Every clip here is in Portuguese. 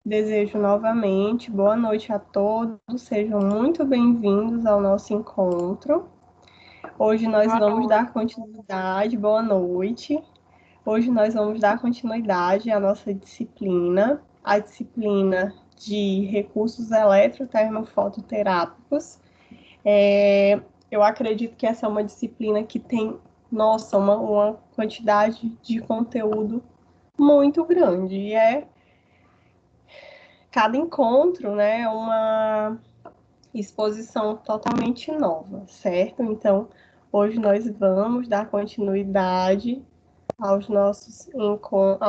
Desejo novamente boa noite a todos, sejam muito bem-vindos ao nosso encontro. Hoje nós Boa vamos noite. dar continuidade, boa noite. Hoje nós vamos dar continuidade à nossa disciplina, a disciplina de recursos eletrotermofototerápicos. Eu acredito que essa é uma disciplina que tem, nossa, uma quantidade de conteúdo muito grande. E cada encontro, né, uma exposição totalmente nova, certo? Então, hoje nós vamos dar continuidade ao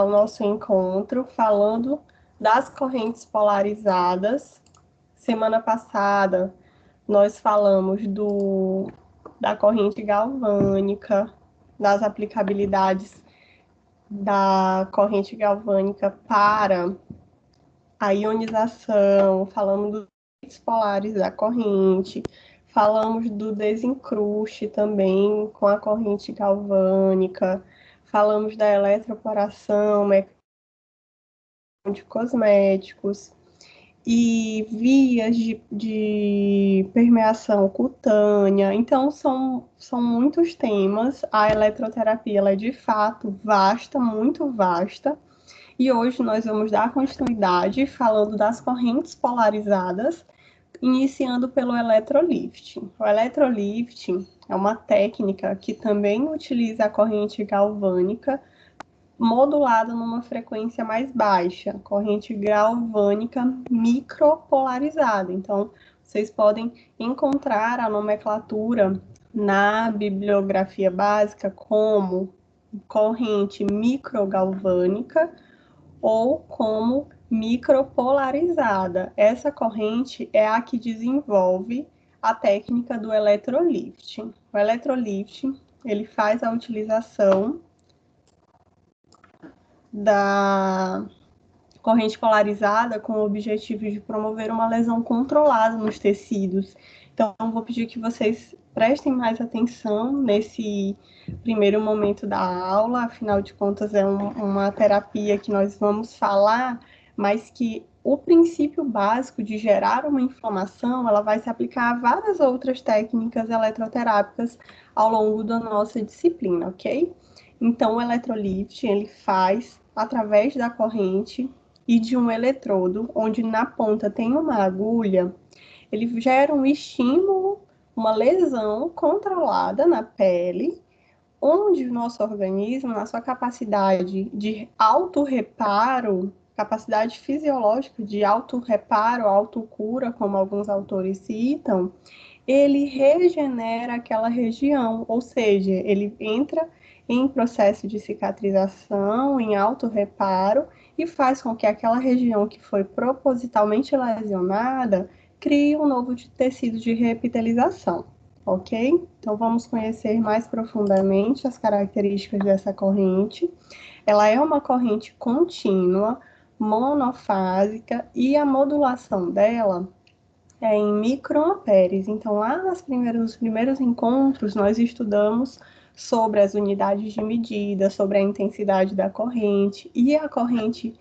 nosso encontro, falando das correntes polarizadas. Semana passada, nós falamos da corrente galvânica, das aplicabilidades da corrente galvânica para a ionização, falamos dos efeitos polares da corrente, falamos do desencruste também com a corrente galvânica, falamos da eletroporação, de cosméticos e vias de permeação cutânea. Então, são muitos temas. A eletroterapia ela é de fato vasta, muito vasta. E hoje nós vamos dar continuidade falando das correntes polarizadas, iniciando pelo eletrolifting. O eletrolifting é uma técnica que também utiliza a corrente galvânica modulada numa frequência mais baixa, corrente galvânica micropolarizada. Então, vocês podem encontrar a nomenclatura na bibliografia básica como corrente microgalvânica ou como micropolarizada. Essa corrente é a que desenvolve a técnica do eletrolifting. O eletrolifting, ele faz a utilização da corrente polarizada com o objetivo de promover uma lesão controlada nos tecidos. Então, vou pedir que vocês prestem mais atenção nesse primeiro momento da aula, afinal de contas, é uma terapia que nós vamos falar, mas que o princípio básico de gerar uma inflamação, ela vai se aplicar a várias outras técnicas eletroterápicas ao longo da nossa disciplina, ok? Então, o eletrolifting, ele faz através da corrente e de um eletrodo, onde na ponta tem uma agulha, ele gera um estímulo, uma lesão controlada na pele, onde o nosso organismo, na sua capacidade de autorreparo, capacidade fisiológica de autorreparo, autocura, como alguns autores citam, ele regenera aquela região, ou seja, ele entra em processo de cicatrização, em autorreparo, e faz com que aquela região que foi propositalmente lesionada crie um novo tecido de reepitelização, ok? Então vamos conhecer mais profundamente as características dessa corrente. Ela é uma corrente contínua, monofásica, e a modulação dela é em microamperes. Então, lá nos primeiros encontros, nós estudamos sobre as unidades de medida, sobre a intensidade da corrente, e a corrente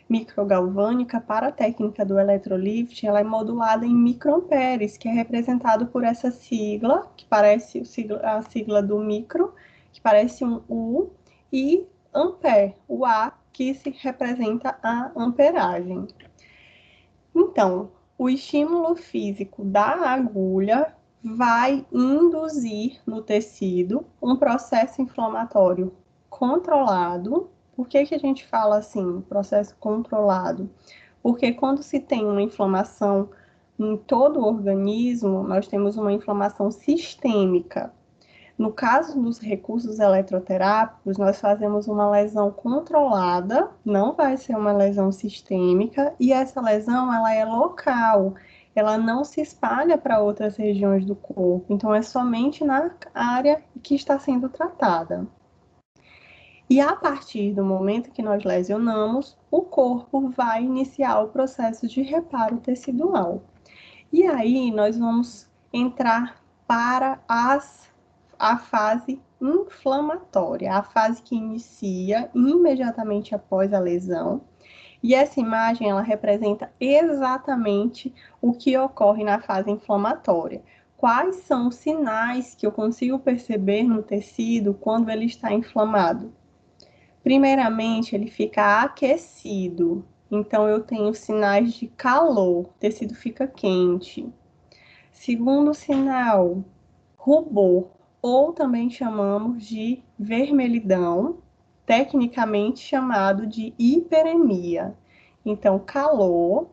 microgalvânica para a técnica do eletrolift, ela é modulada em microamperes, que é representado por essa sigla, que parece a sigla do micro, que parece um U, e ampere, o A, que se representa a amperagem. Então, o estímulo físico da agulha vai induzir no tecido um processo inflamatório controlado. Por que a gente fala assim, processo controlado? Porque quando se tem uma inflamação em todo o organismo, nós temos uma inflamação sistêmica. No caso dos recursos eletroterápicos, nós fazemos uma lesão controlada, não vai ser uma lesão sistêmica, e essa lesão ela é local, ela não se espalha para outras regiões do corpo, então é somente na área que está sendo tratada. E a partir do momento que nós lesionamos, o corpo vai iniciar o processo de reparo tecidual. E aí nós vamos entrar para a fase inflamatória, a fase que inicia imediatamente após a lesão E essa imagem, ela representa exatamente o que ocorre na fase inflamatória. Quais são os sinais que eu consigo perceber no tecido quando ele está inflamado? Primeiramente, ele fica aquecido. Então, eu tenho sinais de calor, o tecido fica quente. Segundo sinal, rubor, ou também chamamos de vermelhidão, tecnicamente chamado de hiperemia. Então, calor,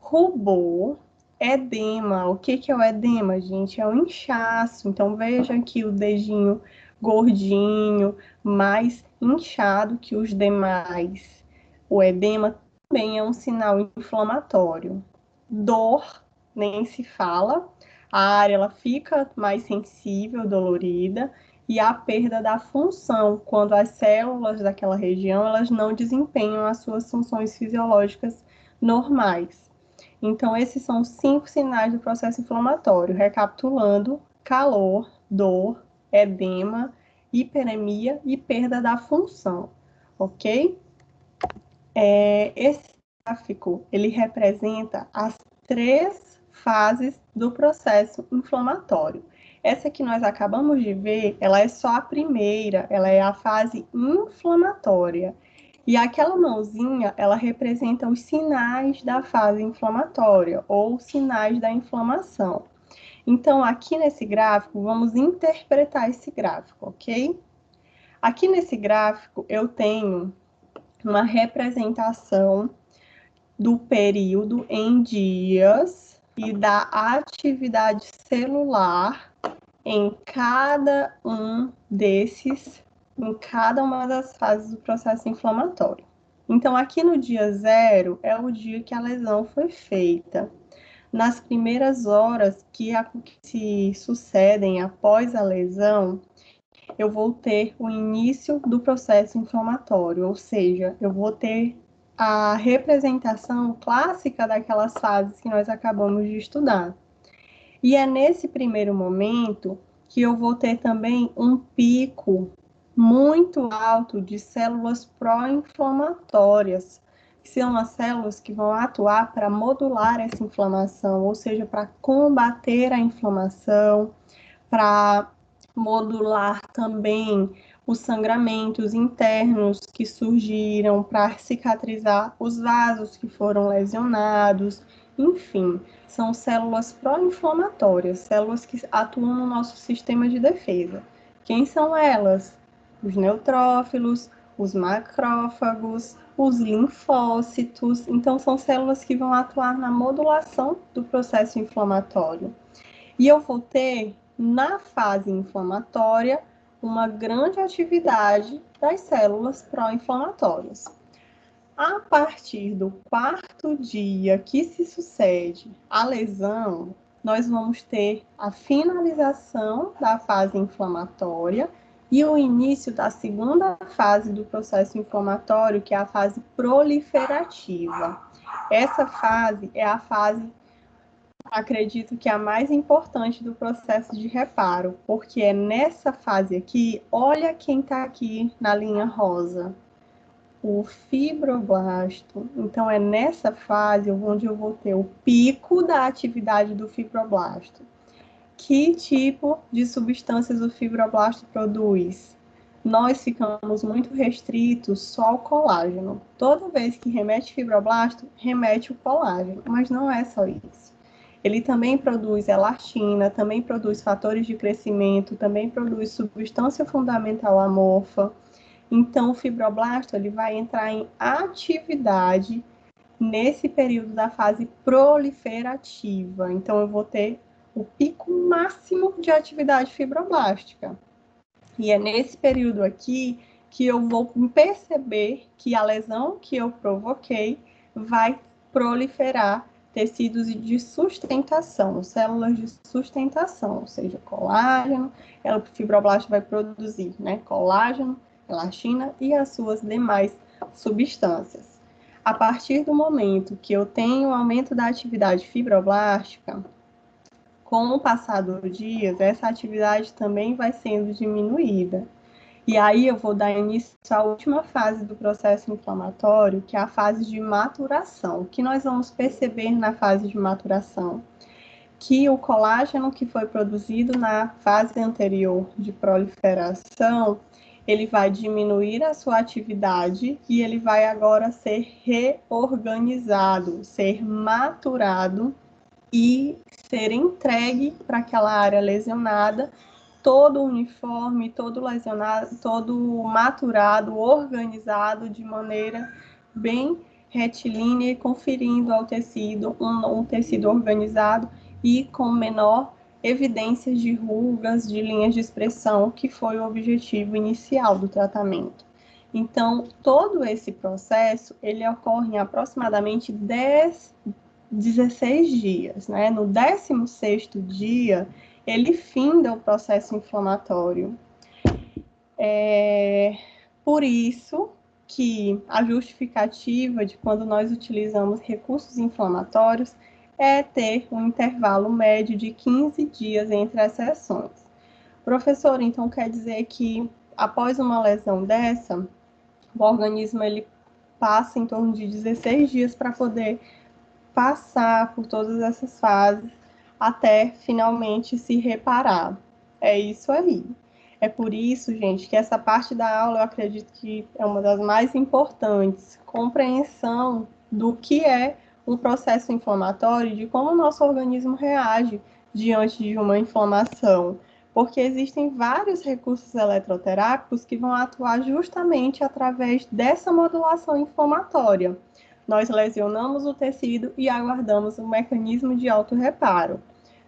rubor, edema. O que é o edema, gente? É o inchaço. Então, veja aqui o dedinho gordinho, mais inchado que os demais. O edema também é um sinal inflamatório. Dor, nem se fala. A área ela fica mais sensível, dolorida, e a perda da função, quando as células daquela região elas não desempenham as suas funções fisiológicas normais. Então, esses são os 5 sinais do processo inflamatório. Recapitulando: calor, dor, edema, hiperemia e perda da função, ok? Esse gráfico, ele representa as 3 fases do processo inflamatório. Essa que nós acabamos de ver, ela é só a primeira, ela é a fase inflamatória. E aquela mãozinha, ela representa os sinais da fase inflamatória, ou sinais da inflamação. Então, aqui nesse gráfico, vamos interpretar esse gráfico, ok? Aqui nesse gráfico, eu tenho uma representação do período em dias e da atividade celular em cada em cada uma das fases do processo inflamatório. Então, aqui no dia 0 é o dia que a lesão foi feita. Nas primeiras horas que se sucedem após a lesão, eu vou ter o início do processo inflamatório, ou seja, eu vou ter a representação clássica daquelas fases que nós acabamos de estudar. E é nesse primeiro momento que eu vou ter também um pico muito alto de células pró-inflamatórias, que são as células que vão atuar para modular essa inflamação, ou seja, para combater a inflamação, para modular também os sangramentos internos que surgiram, para cicatrizar os vasos que foram lesionados, enfim, são células pró-inflamatórias, células que atuam no nosso sistema de defesa. Quem são elas? Os neutrófilos, os macrófagos, os linfócitos. Então, são células que vão atuar na modulação do processo inflamatório. E eu vou ter, na fase inflamatória, uma grande atividade das células pró-inflamatórias. A partir do 4º dia que se sucede a lesão, nós vamos ter a finalização da fase inflamatória e o início da segunda fase do processo inflamatório, que é a fase proliferativa. Essa fase é a fase, acredito que é a mais importante do processo de reparo, porque é nessa fase aqui, olha quem está aqui na linha rosa, o fibroblasto. Então, é nessa fase onde eu vou ter o pico da atividade do fibroblasto. Que tipo de substâncias o fibroblasto produz? Nós ficamos muito restritos só ao colágeno. Toda vez que remete fibroblasto, remete o colágeno, mas não é só isso. Ele também produz elastina, também produz fatores de crescimento, também produz substância fundamental amorfa. Então, o fibroblasto ele vai entrar em atividade nesse período da fase proliferativa. Então, eu vou ter o pico máximo de atividade fibroblástica. E é nesse período aqui que eu vou perceber que a lesão que eu provoquei vai proliferar tecidos de sustentação, células de sustentação, ou seja, colágeno, o fibroblasto vai produzir, né, colágeno, elastina e as suas demais substâncias. A partir do momento que eu tenho aumento da atividade fibroblástica, com o passar dos dias, essa atividade também vai sendo diminuída. E aí eu vou dar início à última fase do processo inflamatório, que é a fase de maturação. O que nós vamos perceber na fase de maturação? Que o colágeno que foi produzido na fase anterior de proliferação, ele vai diminuir a sua atividade e ele vai agora ser reorganizado, ser maturado e ser entregue para aquela área lesionada, todo uniforme, todo lesionado, todo maturado, organizado de maneira bem retilínea e conferindo ao tecido um tecido organizado e com menor evidências de rugas, de linhas de expressão, que foi o objetivo inicial do tratamento. Então, todo esse processo, ele ocorre em aproximadamente 16 dias, né? No 16º dia, ele finda o processo inflamatório. Por isso que a justificativa de quando nós utilizamos recursos inflamatórios é ter um intervalo médio de 15 dias entre as sessões. Professor, então quer dizer que após uma lesão dessa, o organismo ele passa em torno de 16 dias para poder passar por todas essas fases até finalmente se reparar. É isso aí. É por isso, gente, que essa parte da aula eu acredito que é uma das mais importantes. Compreensão do que é um processo inflamatório e de como o nosso organismo reage diante de uma inflamação. Porque existem vários recursos eletroterápicos que vão atuar justamente através dessa modulação inflamatória. Nós lesionamos o tecido e aguardamos um mecanismo de autorreparo.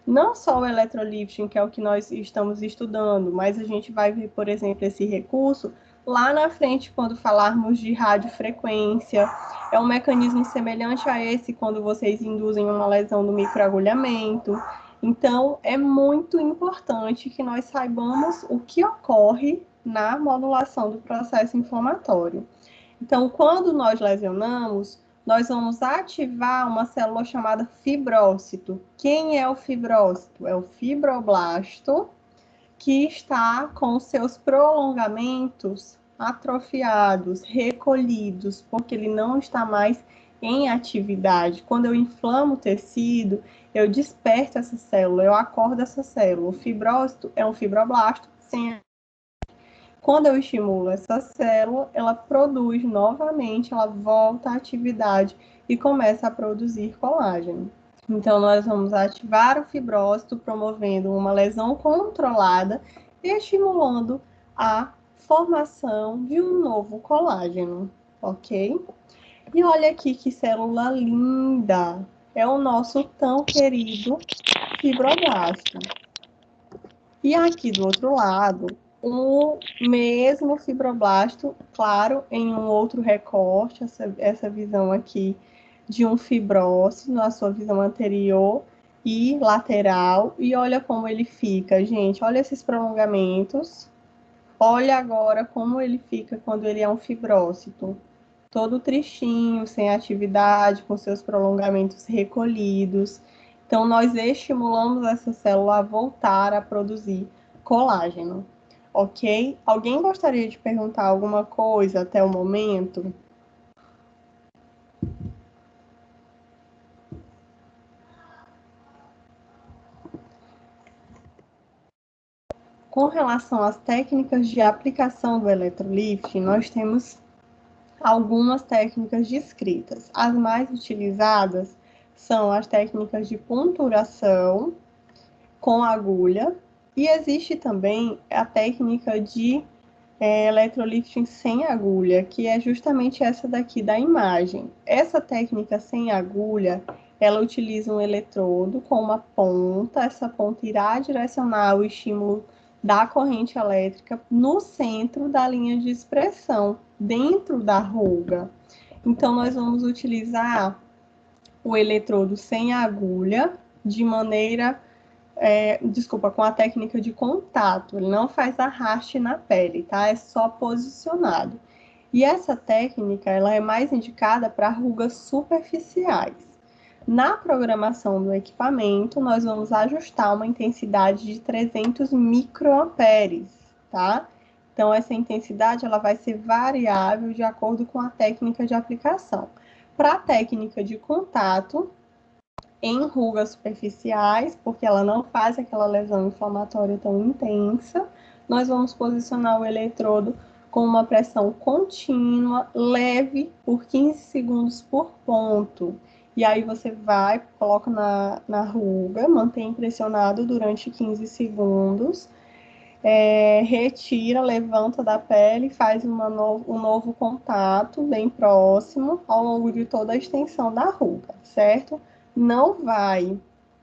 Não só o eletrolifting, que é o que nós estamos estudando, mas a gente vai ver, por exemplo, esse recurso lá na frente quando falarmos de radiofrequência. É um mecanismo semelhante a esse quando vocês induzem uma lesão no microagulhamento. Então, é muito importante que nós saibamos o que ocorre na modulação do processo inflamatório. Então, quando nós lesionamos, nós vamos ativar uma célula chamada fibrócito. Quem é o fibrócito? É o fibroblasto que está com seus prolongamentos atrofiados, recolhidos, porque ele não está mais em atividade. Quando eu inflamo o tecido, eu desperto essa célula, eu acordo essa célula. O fibrócito é um fibroblasto sem. Quando eu estimulo essa célula, ela produz novamente, ela volta à atividade e começa a produzir colágeno. Então, nós vamos ativar o fibrócito, promovendo uma lesão controlada e estimulando a formação de um novo colágeno, ok? E olha aqui que célula linda! É o nosso tão querido fibroblasto. E aqui do outro lado, o mesmo fibroblasto, claro, em um outro recorte, essa visão aqui de um fibrócito na sua visão anterior e lateral. E olha como ele fica, gente. Olha esses prolongamentos. Olha agora como ele fica quando ele é um fibrócito. Todo tristinho, sem atividade, com seus prolongamentos recolhidos. Então, nós estimulamos essa célula a voltar a produzir colágeno, ok? Alguém gostaria de perguntar alguma coisa até o momento? Com relação às técnicas de aplicação do eletrolifting, nós temos algumas técnicas descritas. As mais utilizadas são as técnicas de punturação com agulha, e existe também a técnica de eletrolifting sem agulha, que é justamente essa daqui da imagem. Essa técnica sem agulha, ela utiliza um eletrodo com uma ponta, essa ponta irá direcionar o estímulo da corrente elétrica no centro da linha de expressão, dentro da ruga. Então, nós vamos utilizar o eletrodo sem agulha de maneira com a técnica de contato, ele não faz arraste na pele, tá? É só posicionado. E essa técnica, ela é mais indicada para rugas superficiais. Na programação do equipamento, nós vamos ajustar uma intensidade de 300 microamperes, tá? Então, essa intensidade ela vai ser variável de acordo com a técnica de aplicação. Para a técnica de contato, em rugas superficiais, porque ela não faz aquela lesão inflamatória tão intensa, nós vamos posicionar o eletrodo com uma pressão contínua, leve, por 15 segundos por ponto. E aí você vai, coloca na ruga, mantém pressionado durante 15 segundos, retira, levanta da pele, faz um novo contato bem próximo ao longo de toda a extensão da ruga, certo? Não vai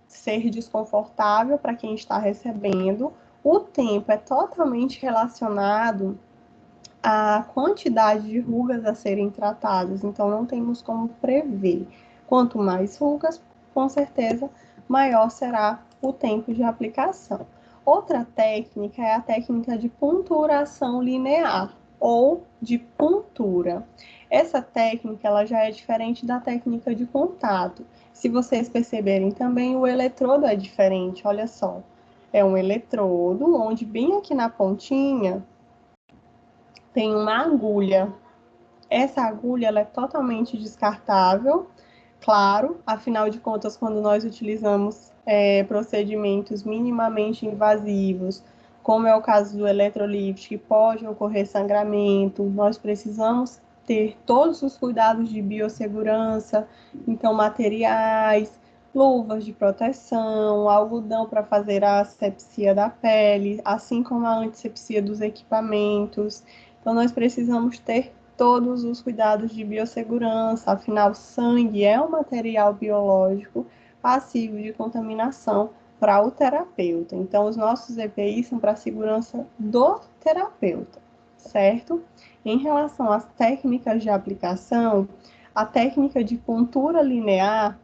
ser desconfortável para quem está recebendo. O tempo é totalmente relacionado à quantidade de rugas a serem tratadas, então não temos como prever. Quanto mais rugas, com certeza, maior será o tempo de aplicação. Outra técnica é a técnica de punturação linear ou de puntura. Essa técnica ela já é diferente da técnica de contato. Se vocês perceberem também, o eletrodo é diferente, olha só. É um eletrodo onde bem aqui na pontinha tem uma agulha. Essa agulha ela é totalmente descartável, claro, afinal de contas, quando nós utilizamos procedimentos minimamente invasivos, como é o caso do eletrolift, que pode ocorrer sangramento, nós precisamos ter todos os cuidados de biossegurança, então materiais, luvas de proteção, algodão para fazer a asepsia da pele, assim como a antisepsia dos equipamentos. Então, nós precisamos ter todos os cuidados de biossegurança, afinal, sangue é um material biológico passivo de contaminação para o terapeuta. Então, os nossos EPIs são para a segurança do terapeuta, certo? Em relação às técnicas de aplicação, a técnica de puntura linear,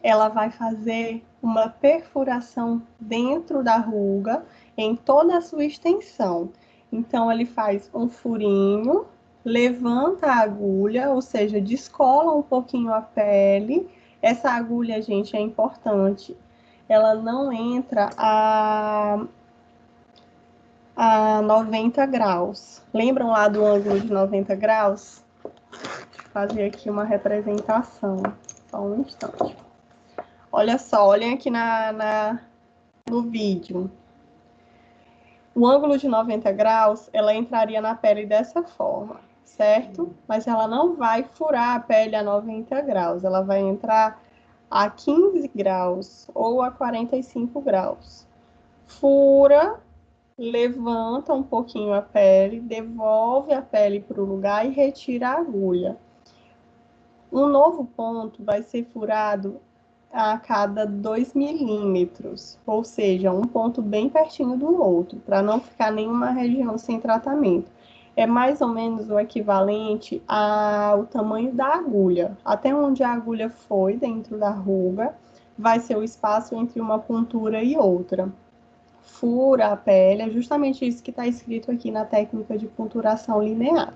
ela vai fazer uma perfuração dentro da ruga em toda a sua extensão. Então, ele faz um furinho, levanta a agulha, ou seja, descola um pouquinho a pele. Essa agulha, gente, é importante. Ela não entra a 90 graus. Lembram lá do ângulo de 90 graus? Deixa eu fazer aqui uma representação. Só um instante. Olha só, olhem aqui no vídeo. O ângulo de 90 graus, ela entraria na pele dessa forma, certo? Mas ela não vai furar a pele a 90 graus, ela vai entrar a 15 graus ou a 45 graus. Fura, levanta um pouquinho a pele, devolve a pele para o lugar e retira a agulha. Um novo ponto vai ser furado a cada 2 milímetros, ou seja, um ponto bem pertinho do outro, para não ficar nenhuma região sem tratamento. É mais ou menos o equivalente ao tamanho da agulha. Até onde a agulha foi dentro da ruga, vai ser o espaço entre uma pontura e outra. Fura a pele, é justamente isso que está escrito aqui na técnica de punturação linear.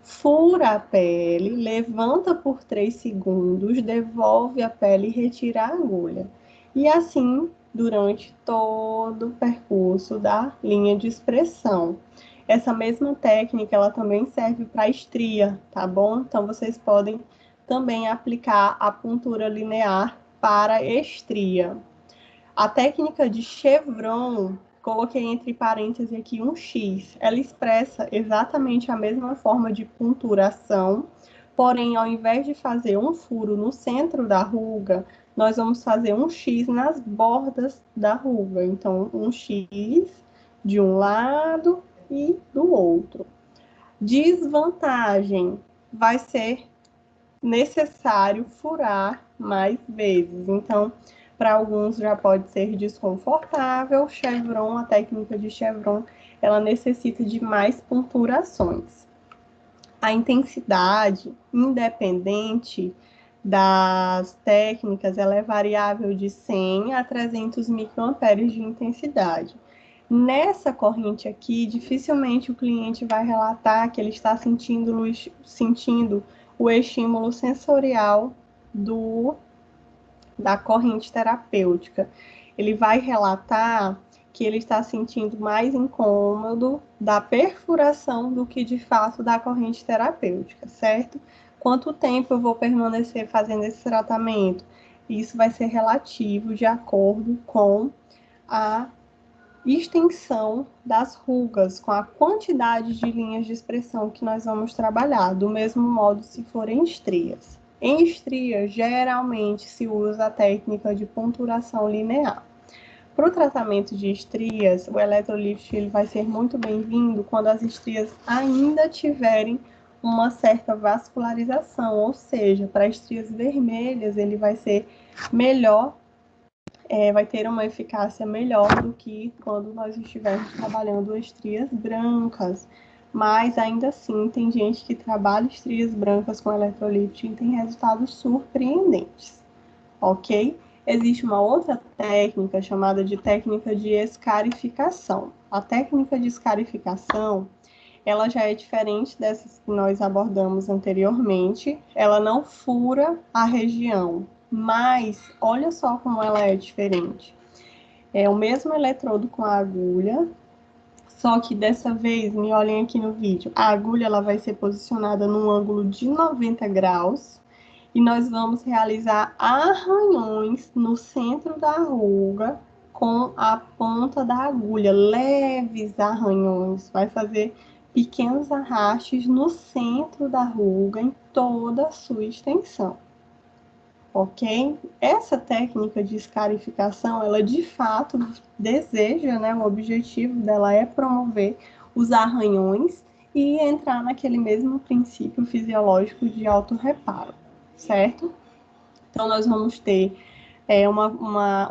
Fura a pele, levanta por 3 segundos, devolve a pele e retira a agulha. E assim, durante todo o percurso da linha de expressão. Essa mesma técnica, ela também serve para estria, tá bom? Então, vocês podem também aplicar a puntura linear para estria. A técnica de chevron, coloquei entre parênteses aqui um X, ela expressa exatamente a mesma forma de punturação, porém, ao invés de fazer um furo no centro da ruga, nós vamos fazer um X nas bordas da ruga. Então, um X de um lado e do outro. Desvantagem, vai ser necessário furar mais vezes. Então, para alguns já pode ser desconfortável. Chevron, a técnica de chevron, ela necessita de mais punturações. A intensidade, independente das técnicas, ela é variável de 100 a 300 microamperes de intensidade. Nessa corrente aqui, dificilmente o cliente vai relatar que ele está sentindo o estímulo sensorial da corrente terapêutica. Ele vai relatar que ele está sentindo mais incômodo da perfuração do que de fato da corrente terapêutica, certo? Quanto tempo eu vou permanecer fazendo esse tratamento? Isso vai ser relativo de acordo com a extensão das rugas, com a quantidade de linhas de expressão que nós vamos trabalhar, do mesmo modo se forem estrias. Em estrias, geralmente se usa a técnica de ponturação linear. Para o tratamento de estrias, o eletrolift ele vai ser muito bem-vindo quando as estrias ainda tiverem uma certa vascularização, ou seja, para estrias vermelhas ele vai ser melhor, vai ter uma eficácia melhor do que quando nós estivermos trabalhando estrias brancas. Mas ainda assim, tem gente que trabalha estrias brancas com eletrolifting e tem resultados surpreendentes, ok? Existe uma outra técnica chamada de técnica de escarificação. A técnica de escarificação, ela já é diferente dessas que nós abordamos anteriormente. Ela não fura a região, mas olha só como ela é diferente. É o mesmo eletrodo com a agulha, só que dessa vez, me olhem aqui no vídeo, a agulha ela vai ser posicionada num ângulo de 90 graus, e nós vamos realizar arranhões no centro da ruga com a ponta da agulha, leves arranhões, vai fazer pequenos arrastes no centro da ruga em toda a sua extensão, ok? Essa técnica de escarificação, ela de fato deseja, né, o objetivo dela é promover os arranhões e entrar naquele mesmo princípio fisiológico de autorreparo, certo? Então, nós vamos ter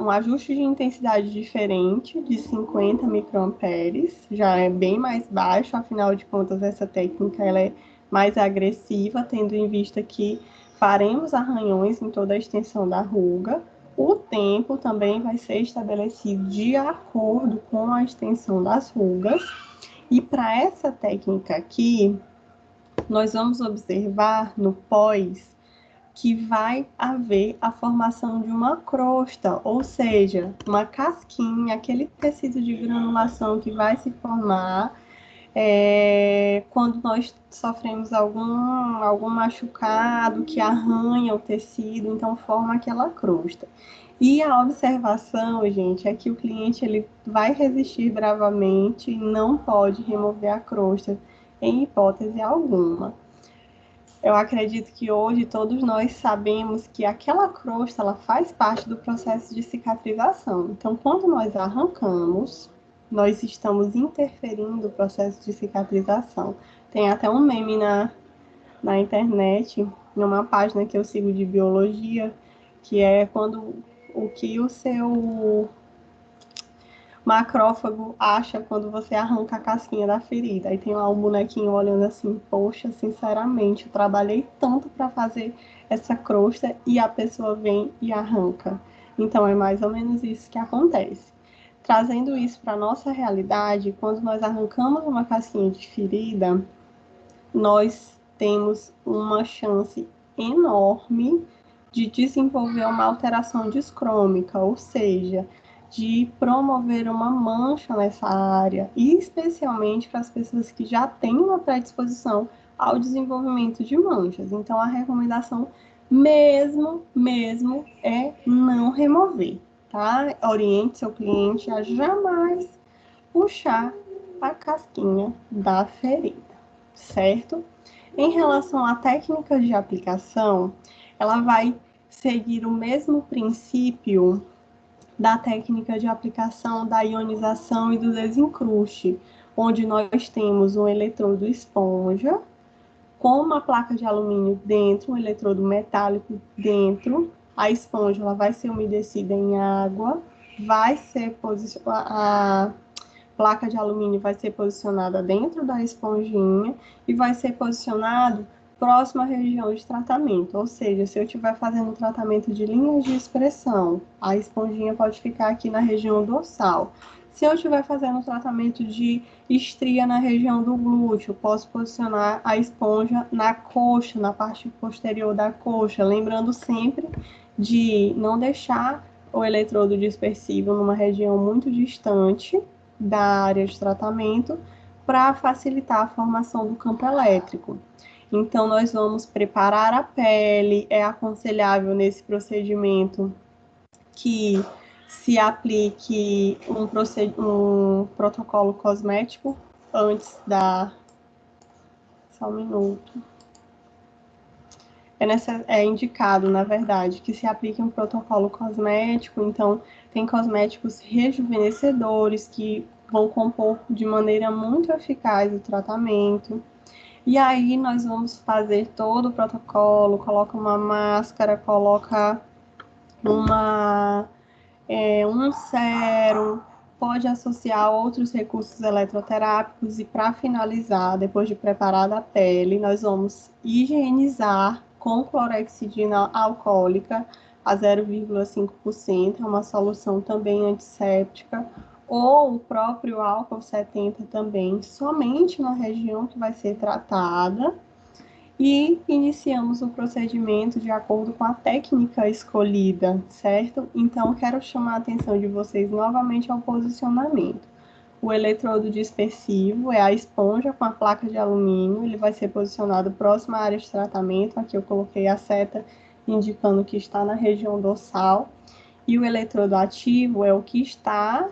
um ajuste de intensidade diferente, de 50 microamperes, já é bem mais baixo, afinal de contas, essa técnica ela é mais agressiva, tendo em vista que faremos arranhões em toda a extensão da ruga. O tempo também vai ser estabelecido de acordo com a extensão das rugas. E para essa técnica aqui, nós vamos observar no pós que vai haver a formação de uma crosta, ou seja, uma casquinha, aquele tecido de granulação que vai se formar quando nós sofremos algum machucado que arranha o tecido, então forma aquela crosta. E a observação, gente, é que o cliente ele vai resistir bravamente e não pode remover a crosta em hipótese alguma. Eu acredito que hoje todos nós sabemos que aquela crosta ela faz parte do processo de cicatrização. Então, quando nós arrancamos, nós estamos interferindo no processo de cicatrização. Tem até um meme na internet, numa página que eu sigo de biologia, que é quando o que o seu macrófago acha quando você arranca a casquinha da ferida. Aí tem lá um bonequinho olhando assim, poxa, sinceramente, eu trabalhei tanto para fazer essa crosta e a pessoa vem e arranca. Então é mais ou menos isso que acontece. Trazendo isso para a nossa realidade, quando nós arrancamos uma casquinha de ferida, nós temos uma chance enorme de desenvolver uma alteração discrômica, ou seja, de promover uma mancha nessa área, e especialmente para as pessoas que já têm uma predisposição ao desenvolvimento de manchas. Então, a recomendação mesmo é não remover, tá? Oriente seu cliente a jamais puxar a casquinha da ferida, certo? Em relação à técnica de aplicação, ela vai seguir o mesmo princípio da técnica de aplicação da ionização e do desencruste, onde nós temos um eletrodo esponja com uma placa de alumínio dentro, um eletrodo metálico dentro. A esponja ela vai ser umedecida em água, vai ser a placa de alumínio vai ser posicionada dentro da esponjinha e vai ser posicionado próximo à região de tratamento. Ou seja, se eu estiver fazendo tratamento de linhas de expressão, a esponjinha pode ficar aqui na região dorsal. Se eu estiver fazendo tratamento de estria na região do glúteo, posso posicionar a esponja na coxa, na parte posterior da coxa, lembrando sempre de não deixar o eletrodo dispersivo numa região muito distante da área de tratamento para facilitar a formação do campo elétrico. Então, nós vamos preparar a pele, é aconselhável nesse procedimento que se aplique um protocolo cosmético antes da... Só um minuto. É indicado, na verdade, que se aplique um protocolo cosmético. Então, tem cosméticos rejuvenescedores que vão compor de maneira muito eficaz o tratamento. E aí, nós vamos fazer todo o protocolo, coloca uma máscara, coloca um sérum, pode associar outros recursos eletroterápicos e, para finalizar, depois de preparada a pele, nós vamos higienizar com clorexidina alcoólica a 0,5%, é uma solução também antisséptica, ou o próprio álcool 70 também, somente na região que vai ser tratada, e iniciamos o procedimento de acordo com a técnica escolhida, certo? Então, quero chamar a atenção de vocês novamente ao posicionamento. O eletrodo dispersivo é a esponja com a placa de alumínio, ele vai ser posicionado próximo à área de tratamento, aqui eu coloquei a seta indicando que está na região dorsal, e o eletrodo ativo é o que está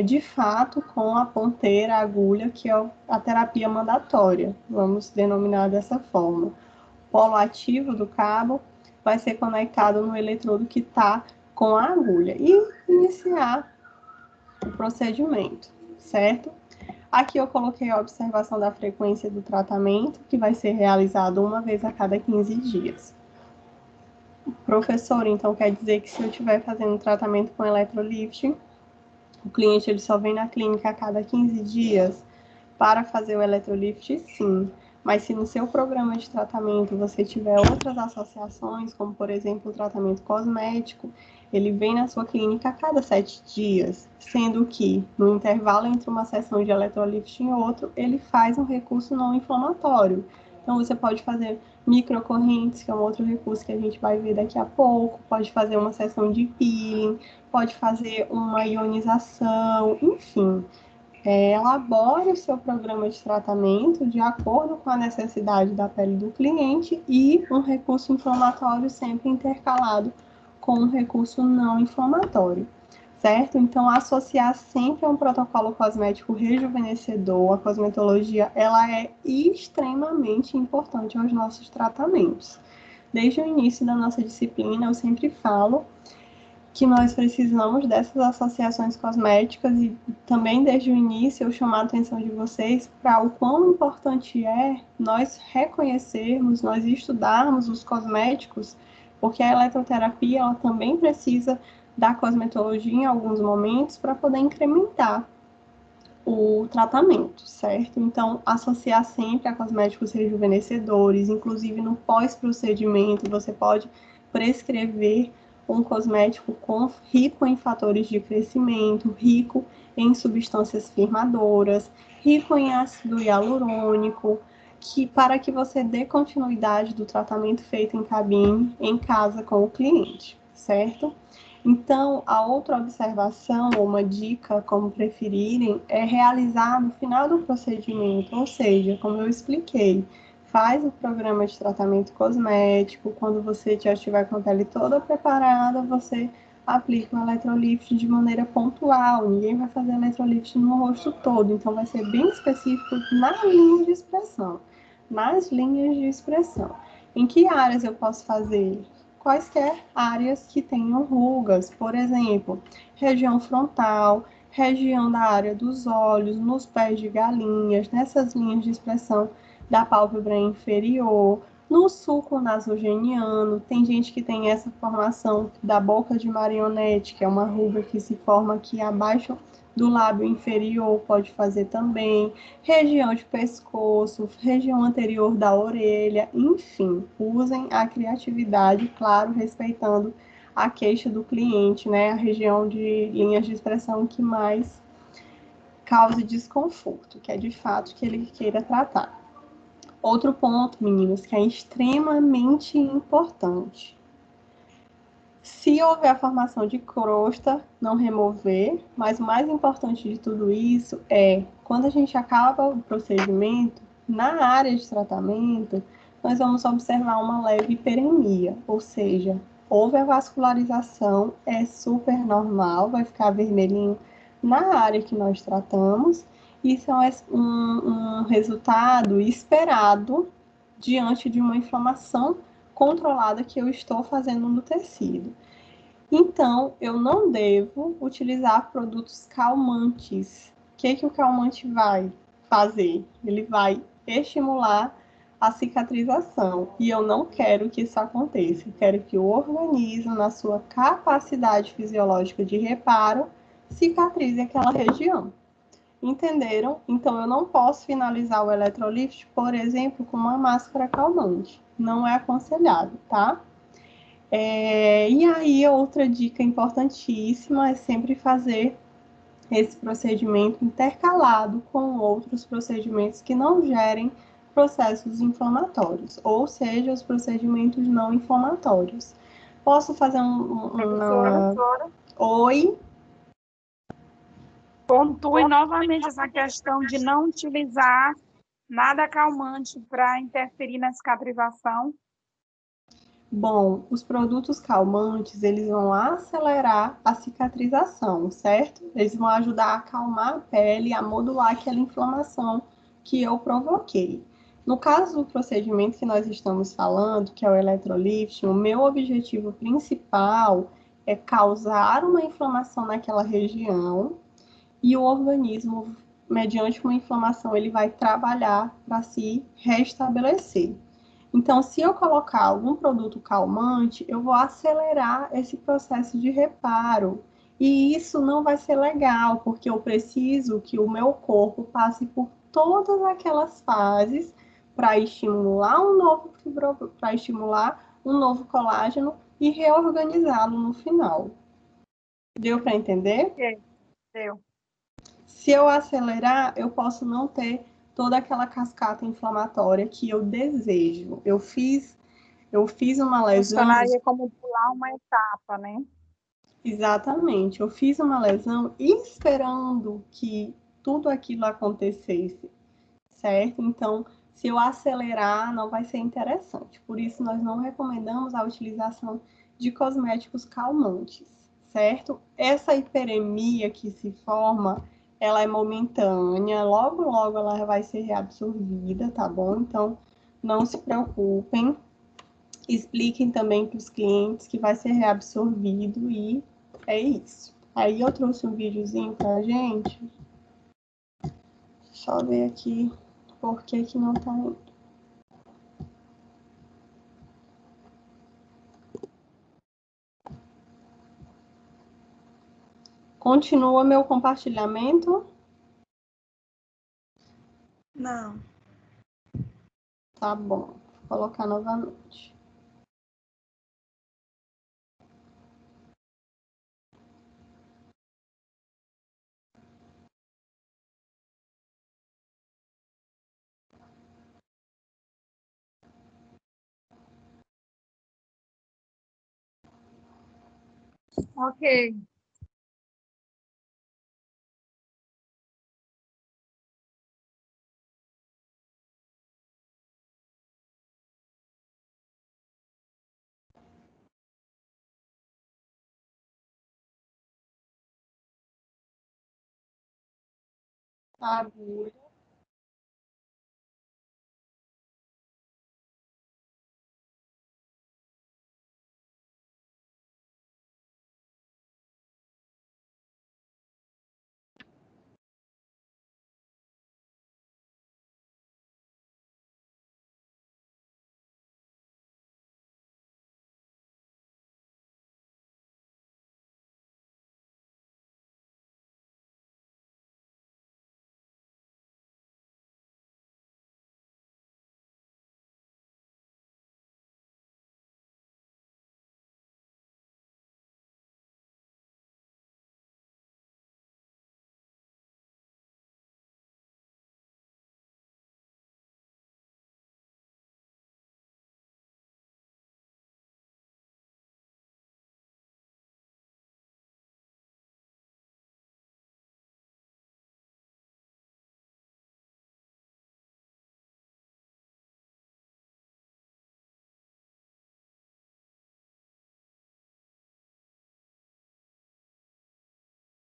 de fato, com a ponteira, a agulha, que é a terapia mandatória, vamos denominar dessa forma. O polo ativo do cabo vai ser conectado no eletrodo que está com a agulha e iniciar o procedimento, certo? Aqui eu coloquei a observação da frequência do tratamento, que vai ser realizado uma vez a cada 15 dias. Professor, então quer dizer que se eu estiver fazendo tratamento com eletrolifting, o cliente ele só vem na clínica a cada 15 dias para fazer o eletrolift, sim. Mas se no seu programa de tratamento você tiver outras associações, como por exemplo o tratamento cosmético, ele vem na sua clínica a cada 7 dias, sendo que no intervalo entre uma sessão de eletrolift e outra, ele faz um recurso não inflamatório. Então você pode fazer microcorrentes, que é um outro recurso que a gente vai ver daqui a pouco, pode fazer uma sessão de peeling, pode fazer uma ionização, enfim. Elabore o seu programa de tratamento de acordo com a necessidade da pele do cliente e um recurso inflamatório sempre intercalado com um recurso não inflamatório, certo? Então, associar sempre a um protocolo cosmético rejuvenescedor, a cosmetologia, ela é extremamente importante aos nossos tratamentos. Desde o início da nossa disciplina, eu sempre falo que nós precisamos dessas associações cosméticas e também desde o início eu chamar a atenção de vocês para o quão importante é nós reconhecermos, nós estudarmos os cosméticos, porque a eletroterapia ela também precisa da cosmetologia em alguns momentos para poder incrementar o tratamento, certo? Então, associar sempre a cosméticos rejuvenescedores, inclusive no pós-procedimento, você pode prescrever um cosmético rico em fatores de crescimento, rico em substâncias firmadoras, rico em ácido hialurônico, para que você dê continuidade do tratamento feito em cabine, em casa com o cliente, certo? Então, a outra observação, ou uma dica, como preferirem, é realizar no final do procedimento, ou seja, como eu expliquei, faz o programa de tratamento cosmético, quando você já estiver com a pele toda preparada, você aplica o eletrolift de maneira pontual, ninguém vai fazer eletrolift no rosto todo, então vai ser bem específico nas linhas de expressão. Nas linhas de expressão. Em que áreas eu posso fazer? Quaisquer áreas que tenham rugas, por exemplo, região frontal, região da área dos olhos, nos pés de galinhas, nessas linhas de expressão da pálpebra inferior, no sulco nasogeniano, tem gente que tem essa formação da boca de marionete, que é uma ruga que se forma aqui abaixo do lábio inferior, pode fazer também, região de pescoço, região anterior da orelha, enfim, usem a criatividade, claro, respeitando a queixa do cliente, né, a região de linhas de expressão que mais cause desconforto, que é de fato que ele queira tratar. Outro ponto, meninas, que é extremamente importante. Se houver a formação de crosta, não remover, mas o mais importante de tudo isso é, quando a gente acaba o procedimento, na área de tratamento, nós vamos observar uma leve hiperemia, ou seja, houve a vascularização, é super normal, vai ficar vermelhinho na área que nós tratamos, isso é um resultado esperado diante de uma inflamação controlada que eu estou fazendo no tecido. Então, eu não devo utilizar produtos calmantes. O que o calmante vai fazer? Ele vai estimular a cicatrização. E eu não quero que isso aconteça. Eu quero que o organismo, na sua capacidade fisiológica de reparo, cicatrize aquela região. Entenderam? Então, eu não posso finalizar o eletrolift, por exemplo, com uma máscara calmante. Não é aconselhado, tá? E aí, outra dica importantíssima é sempre fazer esse procedimento intercalado com outros procedimentos que não gerem processos inflamatórios, ou seja, os procedimentos não inflamatórios. Posso fazer Professora, Oi? pontue novamente essa questão de não utilizar nada calmante para interferir na cicatrização. Bom, os produtos calmantes, eles vão acelerar a cicatrização, certo? Eles vão ajudar a acalmar a pele, a modular aquela inflamação que eu provoquei. No caso do procedimento que nós estamos falando, que é o eletrolifting, o meu objetivo principal é causar uma inflamação naquela região e o organismo, mediante uma inflamação, ele vai trabalhar para se restabelecer. Então, se eu colocar algum produto calmante, eu vou acelerar esse processo de reparo. E isso não vai ser legal, porque eu preciso que o meu corpo passe por todas aquelas fases para estimular para estimular um novo colágeno e reorganizá-lo no final. Deu para entender? Deu. Se eu acelerar, eu posso não ter toda aquela cascata inflamatória que eu desejo. Eu fiz uma lesão. Funcionaria como pular uma etapa, né? Exatamente. Eu fiz uma lesão esperando que tudo aquilo acontecesse, certo? Então, se eu acelerar, não vai ser interessante. Por isso, nós não recomendamos a utilização de cosméticos calmantes, certo? Essa hiperemia que se forma, ela é momentânea, logo, logo ela vai ser reabsorvida, tá bom? Então, não se preocupem. Expliquem também para os clientes que vai ser reabsorvido e é isso. Aí eu trouxe um videozinho pra gente. Deixa eu ver aqui por que não tá indo. Continua meu compartilhamento? Não. Tá bom. Vou colocar novamente. Ok. Agulha.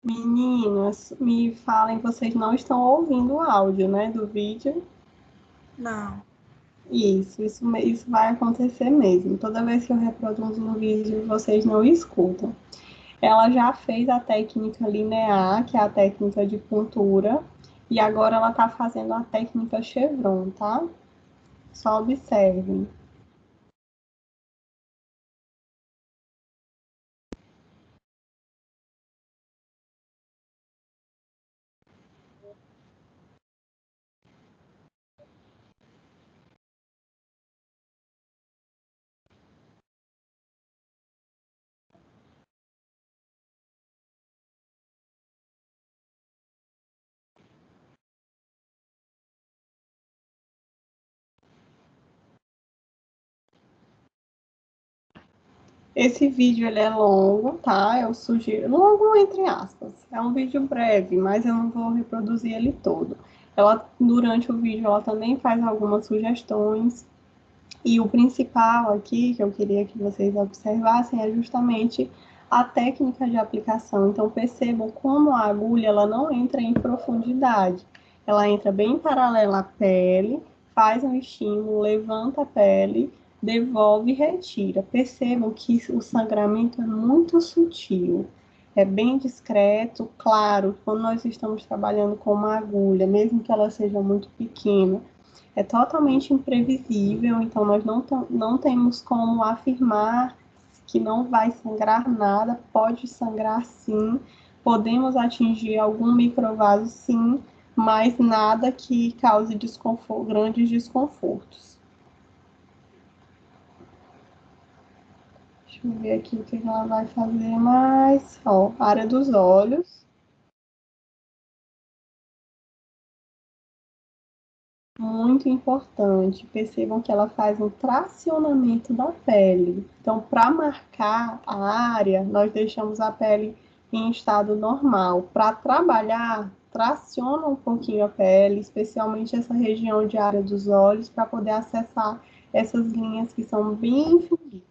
Meninas, me falem, vocês não estão ouvindo o áudio, né, do vídeo? Não. Isso vai acontecer mesmo. Toda vez que eu reproduzo um vídeo, vocês não escutam. Ela já fez a técnica linear, que é a técnica de puntura, e agora ela está fazendo a técnica chevron, tá? Só observem. Esse vídeo ele é longo, tá? Eu sugiro, longo entre aspas. É um vídeo breve, mas eu não vou reproduzir ele todo. Ela, durante o vídeo, ela também faz algumas sugestões. E o principal aqui que eu queria que vocês observassem é justamente a técnica de aplicação. Então percebam como a agulha ela não entra em profundidade. Ela entra bem paralela à pele, faz um estímulo, levanta a pele, devolve e retira. Percebam que o sangramento é muito sutil. É bem discreto, claro, quando nós estamos trabalhando com uma agulha, mesmo que ela seja muito pequena, é totalmente imprevisível, então nós não temos como afirmar que não vai sangrar nada, pode sangrar sim, podemos atingir algum microvaso sim, mas nada que cause grandes desconfortos. Deixa eu ver aqui o que ela vai fazer mais. Ó, área dos olhos. Muito importante, percebam que ela faz um tracionamento da pele. Então, para marcar a área, nós deixamos a pele em estado normal. Para trabalhar, traciona um pouquinho a pele, especialmente essa região de área dos olhos, para poder acessar essas linhas que são bem finas.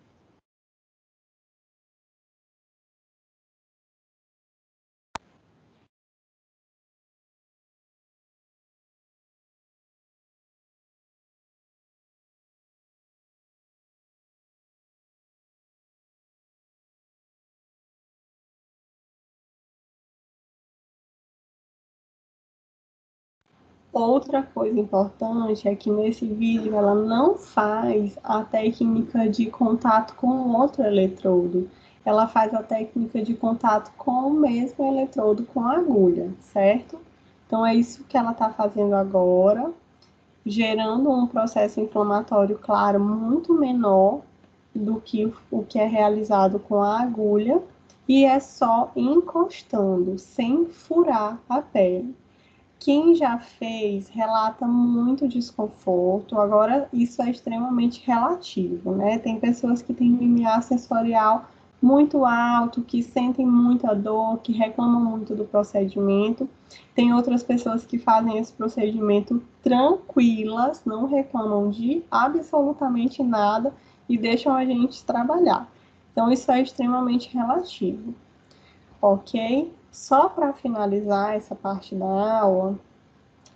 Outra coisa importante é que nesse vídeo ela não faz a técnica de contato com o outro eletrodo. Ela faz a técnica de contato com o mesmo eletrodo com a agulha, certo? Então é isso que ela está fazendo agora, gerando um processo inflamatório, claro, muito menor do que o que é realizado com a agulha, e é só encostando, sem furar a pele. Quem já fez relata muito desconforto. Agora, isso é extremamente relativo, né? Tem pessoas que têm limiar sensorial muito alto, que sentem muita dor, que reclamam muito do procedimento. Tem outras pessoas que fazem esse procedimento tranquilas, não reclamam de absolutamente nada e deixam a gente trabalhar. Então, isso é extremamente relativo, ok? Só para finalizar essa parte da aula,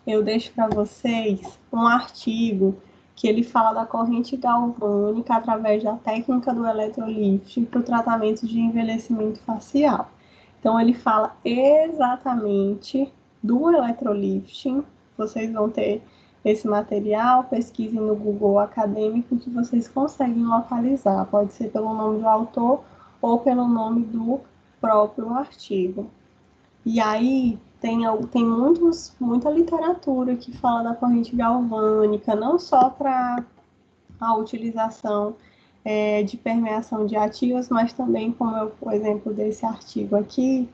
eu deixo para vocês um artigo que ele fala da corrente galvânica através da técnica do eletrolifting para o tratamento de envelhecimento facial. Então, ele fala exatamente do eletrolifting. Vocês vão ter esse material, pesquisem no Google acadêmico que vocês conseguem localizar. Pode ser pelo nome do autor ou pelo nome do próprio artigo. E aí tem muita literatura que fala da corrente galvânica, não só para a utilização de permeação de ativos, mas também, como é o exemplo desse artigo aqui,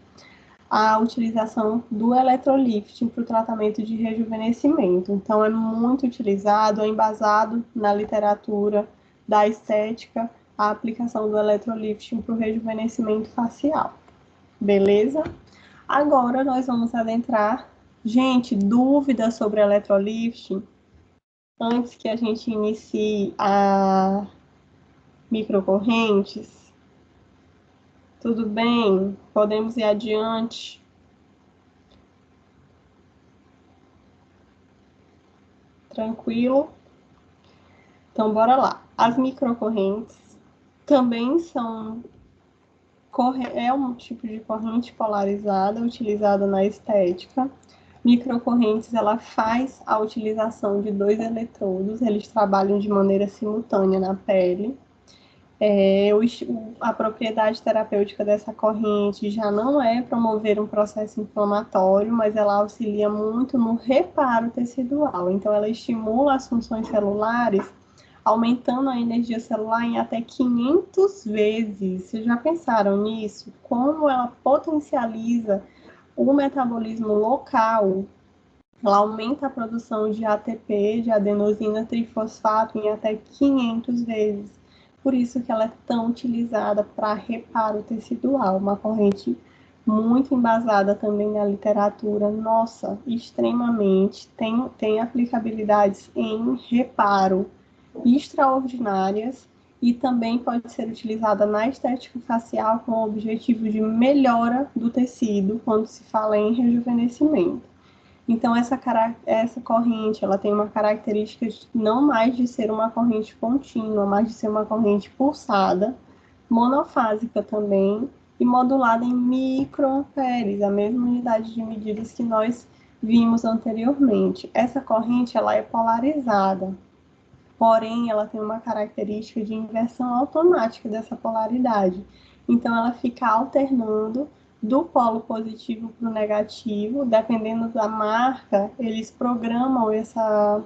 a utilização do eletrolifting para o tratamento de rejuvenescimento. Então, é muito utilizado, é embasado na literatura da estética, a aplicação do eletrolifting para o rejuvenescimento facial. Beleza? Agora nós vamos adentrar. Gente, dúvidas sobre eletrolifting? Antes que a gente inicie a microcorrentes? Tudo bem? Podemos ir adiante? Tranquilo? Então, bora lá. As microcorrentes também é um tipo de corrente polarizada utilizada na estética. Microcorrentes, ela faz a utilização de 2 eletrodos, eles trabalham de maneira simultânea na pele. A propriedade terapêutica dessa corrente já não é promover um processo inflamatório, mas ela auxilia muito no reparo tecidual. Então, ela estimula as funções celulares, aumentando a energia celular em até 500 vezes. Vocês já pensaram nisso? Como ela potencializa o metabolismo local? Ela aumenta a produção de ATP, de adenosina trifosfato, em até 500 vezes. Por isso que ela é tão utilizada para reparo tecidual, uma corrente muito embasada também na literatura, nossa, extremamente, tem aplicabilidades em reparo extraordinárias e também pode ser utilizada na estética facial com o objetivo de melhora do tecido quando se fala em rejuvenescimento. Então, essa corrente, ela tem uma característica de não mais de ser uma corrente contínua, mas de ser uma corrente pulsada, monofásica também, e modulada em microamperes, a mesma unidade de medidas que nós vimos anteriormente. Essa corrente, ela é polarizada, porém, ela tem uma característica de inversão automática dessa polaridade. Então, ela fica alternando do polo positivo para o negativo, dependendo da marca, eles programam essa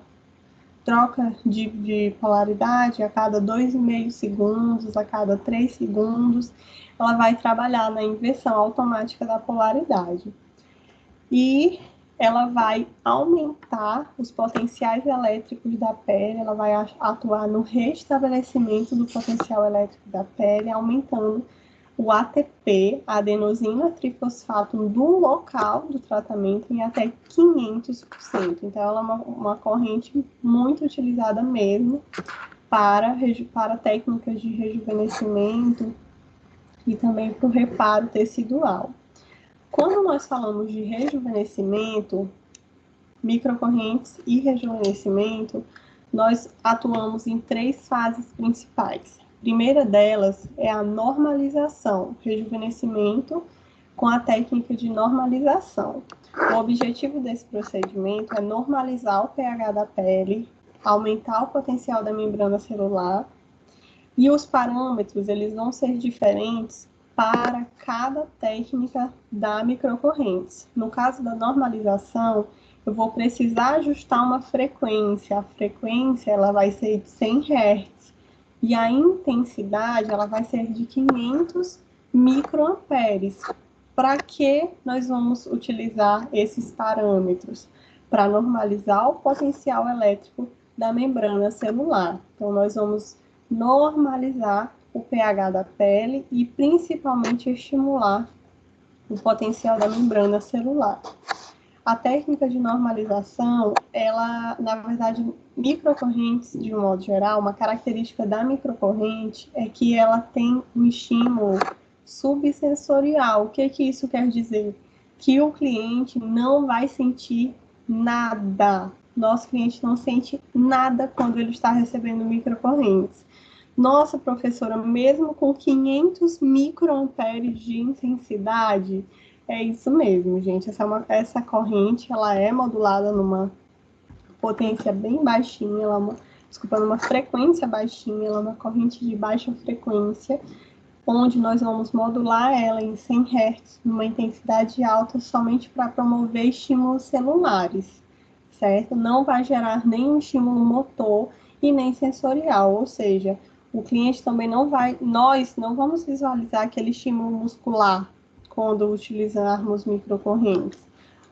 troca de polaridade a cada 2,5 segundos, a cada 3 segundos, ela vai trabalhar na inversão automática da polaridade. E ela vai aumentar os potenciais elétricos da pele, ela vai atuar no restabelecimento do potencial elétrico da pele, aumentando o ATP, a adenosina trifosfato, do local do tratamento em até 500%. Então, ela é uma corrente muito utilizada mesmo para técnicas de rejuvenescimento e também para o reparo tecidual. Quando nós falamos de rejuvenescimento, microcorrentes e rejuvenescimento, nós atuamos em 3 fases principais. A primeira delas é a normalização, rejuvenescimento com a técnica de normalização. O objetivo desse procedimento é normalizar o pH da pele, aumentar o potencial da membrana celular, e os parâmetros, eles vão ser diferentes para cada técnica da microcorrentes. No caso da normalização, eu vou precisar ajustar uma frequência. A frequência, ela vai ser de 100 Hz. E a intensidade, ela vai ser de 500 microamperes. Para que nós vamos utilizar esses parâmetros? Para normalizar o potencial elétrico da membrana celular. Então, nós vamos normalizar o pH da pele e principalmente estimular o potencial da membrana celular. A técnica de normalização, ela, na verdade, microcorrentes, de um modo geral, uma característica da microcorrente é que ela tem um estímulo subsensorial. O que isso quer dizer? Que o cliente não vai sentir nada. Nosso cliente não sente nada quando ele está recebendo microcorrentes. Nossa, professora, mesmo com 500 microamperes de intensidade, é isso mesmo, gente. Essa corrente, ela é modulada numa potência bem baixinha, numa frequência baixinha, ela é uma corrente de baixa frequência, onde nós vamos modular ela em 100 Hz, numa intensidade alta, somente para promover estímulos celulares, certo? Não vai gerar nenhum estímulo motor e nem sensorial, ou seja, o cliente também nós não vamos visualizar aquele estímulo muscular quando utilizarmos microcorrentes.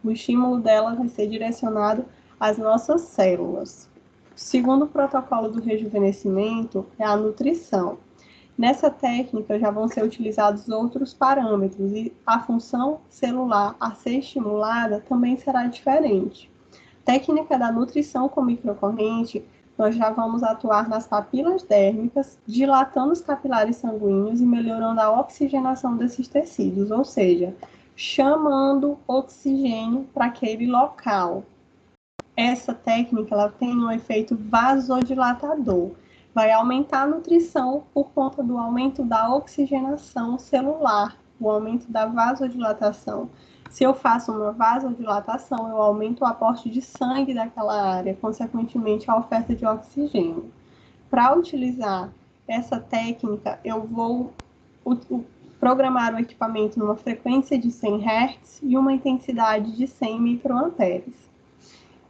O estímulo dela vai ser direcionado às nossas células. O segundo protocolo do rejuvenescimento é a nutrição. Nessa técnica já vão ser utilizados outros parâmetros e a função celular a ser estimulada também será diferente. Técnica da nutrição com microcorrente, nós já vamos atuar nas papilas dérmicas, dilatando os capilares sanguíneos e melhorando a oxigenação desses tecidos, ou seja, chamando oxigênio para aquele local. essa técnica ela tem um efeito vasodilatador. Vai aumentar a nutrição por conta do aumento da oxigenação celular, o aumento da vasodilatação. Se eu faço uma vasodilatação, eu aumento o aporte de sangue daquela área, consequentemente a oferta de oxigênio. Para utilizar essa técnica, eu vou programar o equipamento numa frequência de 100 Hz e uma intensidade de 100 microamperes.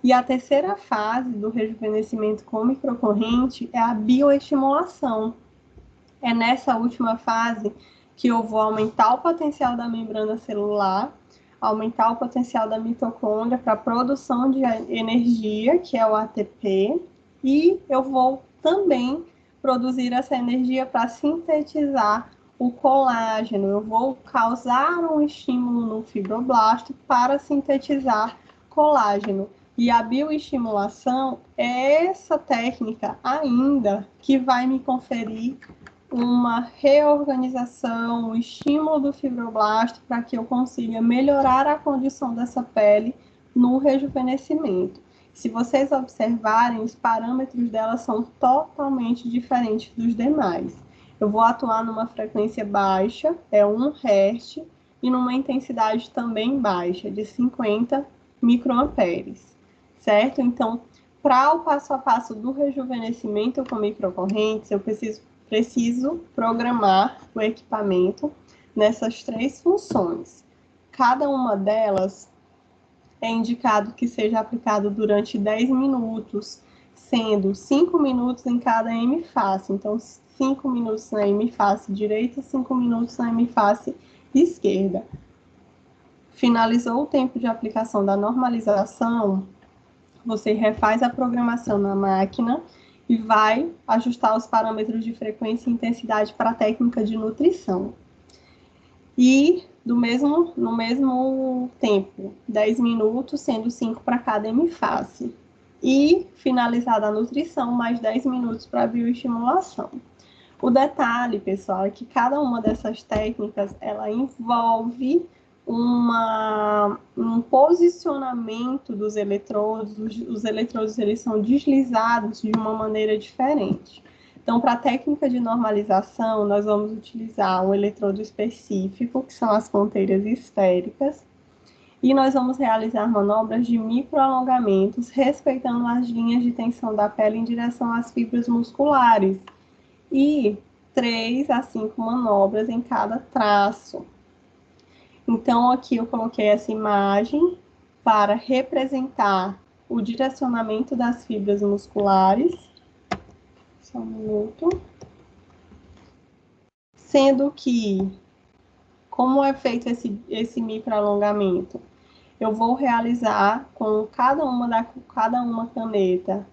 E a terceira fase do rejuvenescimento com microcorrente é a bioestimulação. É nessa última fase que eu vou aumentar o potencial da membrana celular, aumentar o potencial da mitocôndria para a produção de energia, que é o ATP, e eu vou também produzir essa energia para sintetizar o colágeno. Eu vou causar um estímulo no fibroblasto para sintetizar colágeno. E a bioestimulação é essa técnica ainda que vai me conferir uma reorganização, o estímulo do fibroblasto para que eu consiga melhorar a condição dessa pele no rejuvenescimento. Se vocês observarem, os parâmetros dela são totalmente diferentes dos demais. Eu vou atuar numa frequência baixa, é 1 Hz, e numa intensidade também baixa, de 50 microamperes, certo? Então, para o passo a passo do rejuvenescimento com microcorrentes, eu preciso programar o equipamento nessas 3 funções. Cada uma delas é indicado que seja aplicado durante 10 minutos, sendo 5 minutos em cada hemiface. Então, 5 minutos na hemiface direita, 5 minutos na hemiface esquerda. Finalizou o tempo de aplicação da normalização, você refaz a programação na máquina e vai ajustar os parâmetros de frequência e intensidade para a técnica de nutrição. E no mesmo tempo, 10 minutos, sendo 5 para cada hemiface. E finalizada a nutrição, mais 10 minutos para a bioestimulação. O detalhe, pessoal, é que cada uma dessas técnicas, ela envolve um posicionamento dos eletrodos. Os eletrodos eles são deslizados de uma maneira diferente. Então, para a técnica de normalização, nós vamos utilizar um eletrodo específico, que são as ponteiras esféricas, e nós vamos realizar manobras de microalongamentos, respeitando as linhas de tensão da pele em direção às fibras musculares, e 3 a 5 manobras em cada traço. Então, aqui eu coloquei essa imagem para representar o direcionamento das fibras musculares. Só um minuto. Sendo que, como é feito esse microalongamento? Eu vou realizar com cada uma caneta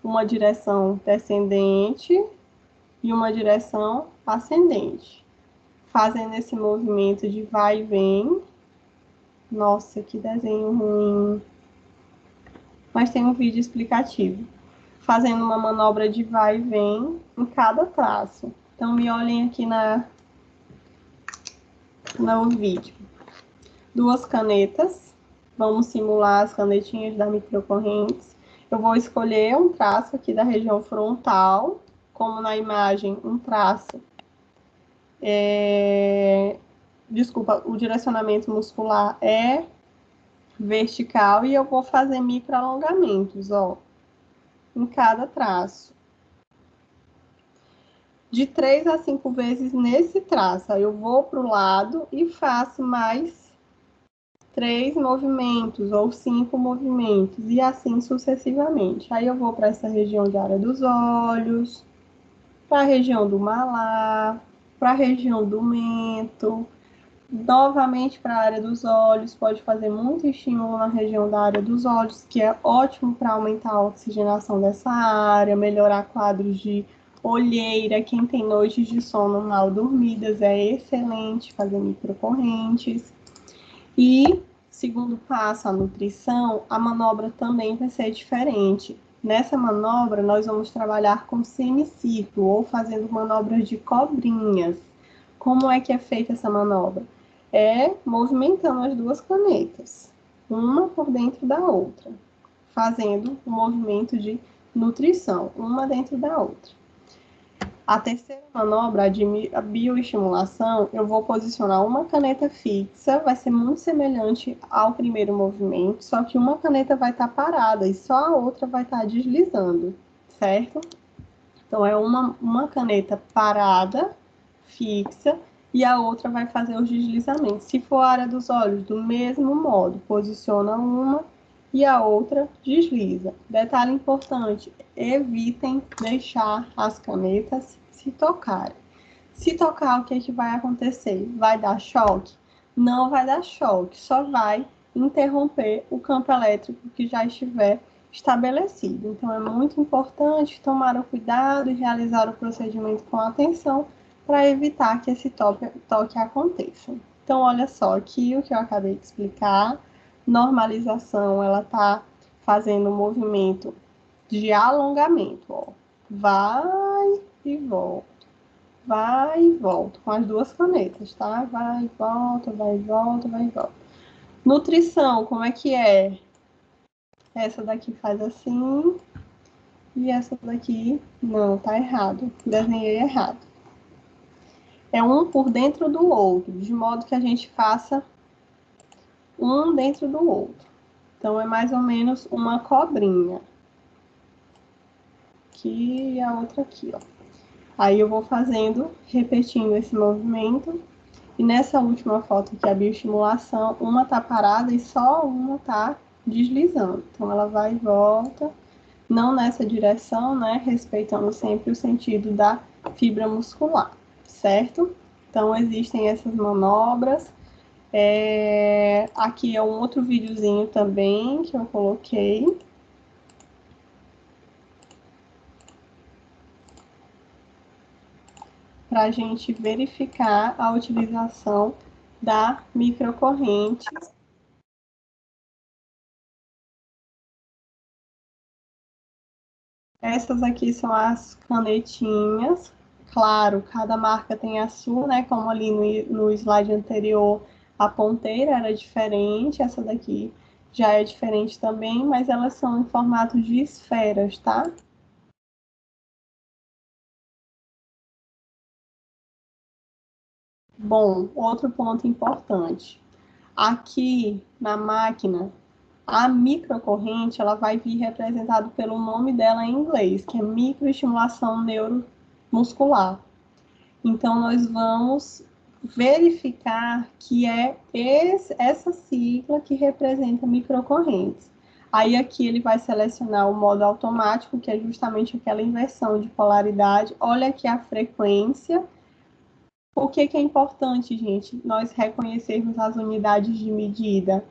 uma direção descendente e uma direção ascendente. Fazendo esse movimento de vai e vem. Nossa, que desenho ruim. Mas tem um vídeo explicativo. Fazendo uma manobra de vai e vem em cada traço. Então, me olhem aqui no vídeo. 2 canetas. Vamos simular as canetinhas da microcorrentes. Eu vou escolher um traço aqui da região frontal, como na imagem, um traço. Desculpa, o direcionamento muscular é vertical e eu vou fazer microalongamentos, ó, em cada traço. De 3 a 5 vezes nesse traço, aí eu vou para o lado e faço mais 3 movimentos ou 5 movimentos, e assim sucessivamente. Aí eu vou para essa região de área dos olhos, para a região do malar, para a região do mento, novamente para a área dos olhos. Pode fazer muito estímulo na região da área dos olhos, que é ótimo para aumentar a oxigenação dessa área, melhorar quadros de olheira. Quem tem noites de sono mal dormidas, é excelente fazer microcorrentes. E, segundo passo, a nutrição, a manobra também vai ser diferente. Nessa manobra, nós vamos trabalhar com semicírculo ou fazendo manobras de cobrinhas. Como é que é feita essa manobra? É movimentando as 2 canetas, uma por dentro da outra, fazendo o movimento de nutrição, uma dentro da outra. A terceira manobra, a bioestimulação, eu vou posicionar uma caneta fixa, vai ser muito semelhante ao primeiro movimento, só que uma caneta vai estar parada e só a outra vai estar deslizando, certo? Então, é uma caneta parada, fixa, e a outra vai fazer os deslizamentos. Se for a área dos olhos, do mesmo modo, posiciona uma e a outra desliza. Detalhe importante, evitem deixar as canetas se tocarem. Se tocar, o que é que vai acontecer? Vai dar choque? Não vai dar choque, só vai interromper o campo elétrico que já estiver estabelecido. Então, é muito importante tomar o cuidado e realizar o procedimento com atenção para evitar que esse toque aconteça. Então, olha só, aqui o que eu acabei de explicar, normalização, ela está fazendo um movimento de alongamento, ó. Vai e volta, vai e volta, com as duas canetas, tá? Vai e volta, vai e volta, vai e volta. Nutrição, como é que é? Essa daqui faz assim, e essa daqui, não, tá errado, desenhei errado. É um por dentro do outro, de modo que a gente faça um dentro do outro. Então, é mais ou menos uma cobrinha. Aqui e a outra aqui, ó. Aí eu vou fazendo, repetindo esse movimento. E nessa última foto aqui, a bioestimulação, uma tá parada e só uma tá deslizando. Então, ela vai e volta, não nessa direção, né? Respeitando sempre o sentido da fibra muscular, certo? Então, existem essas manobras. Aqui é um outro videozinho também que eu coloquei. Para a gente verificar a utilização da microcorrente. Essas aqui são as canetinhas. Claro, cada marca tem a sua, né? Como ali no slide anterior, a ponteira era diferente, essa daqui já é diferente também, mas elas são em formato de esferas, tá? Bom, outro ponto importante. Aqui na máquina, a microcorrente, ela vai vir representada pelo nome dela em inglês, que é microestimulação neuromuscular. Então, nós vamos verificar que é essa sigla que representa microcorrentes. Aí, aqui, ele vai selecionar o modo automático, que é justamente aquela inversão de polaridade. Olha aqui a frequência. Por que é importante, gente, nós reconhecermos as unidades de medida?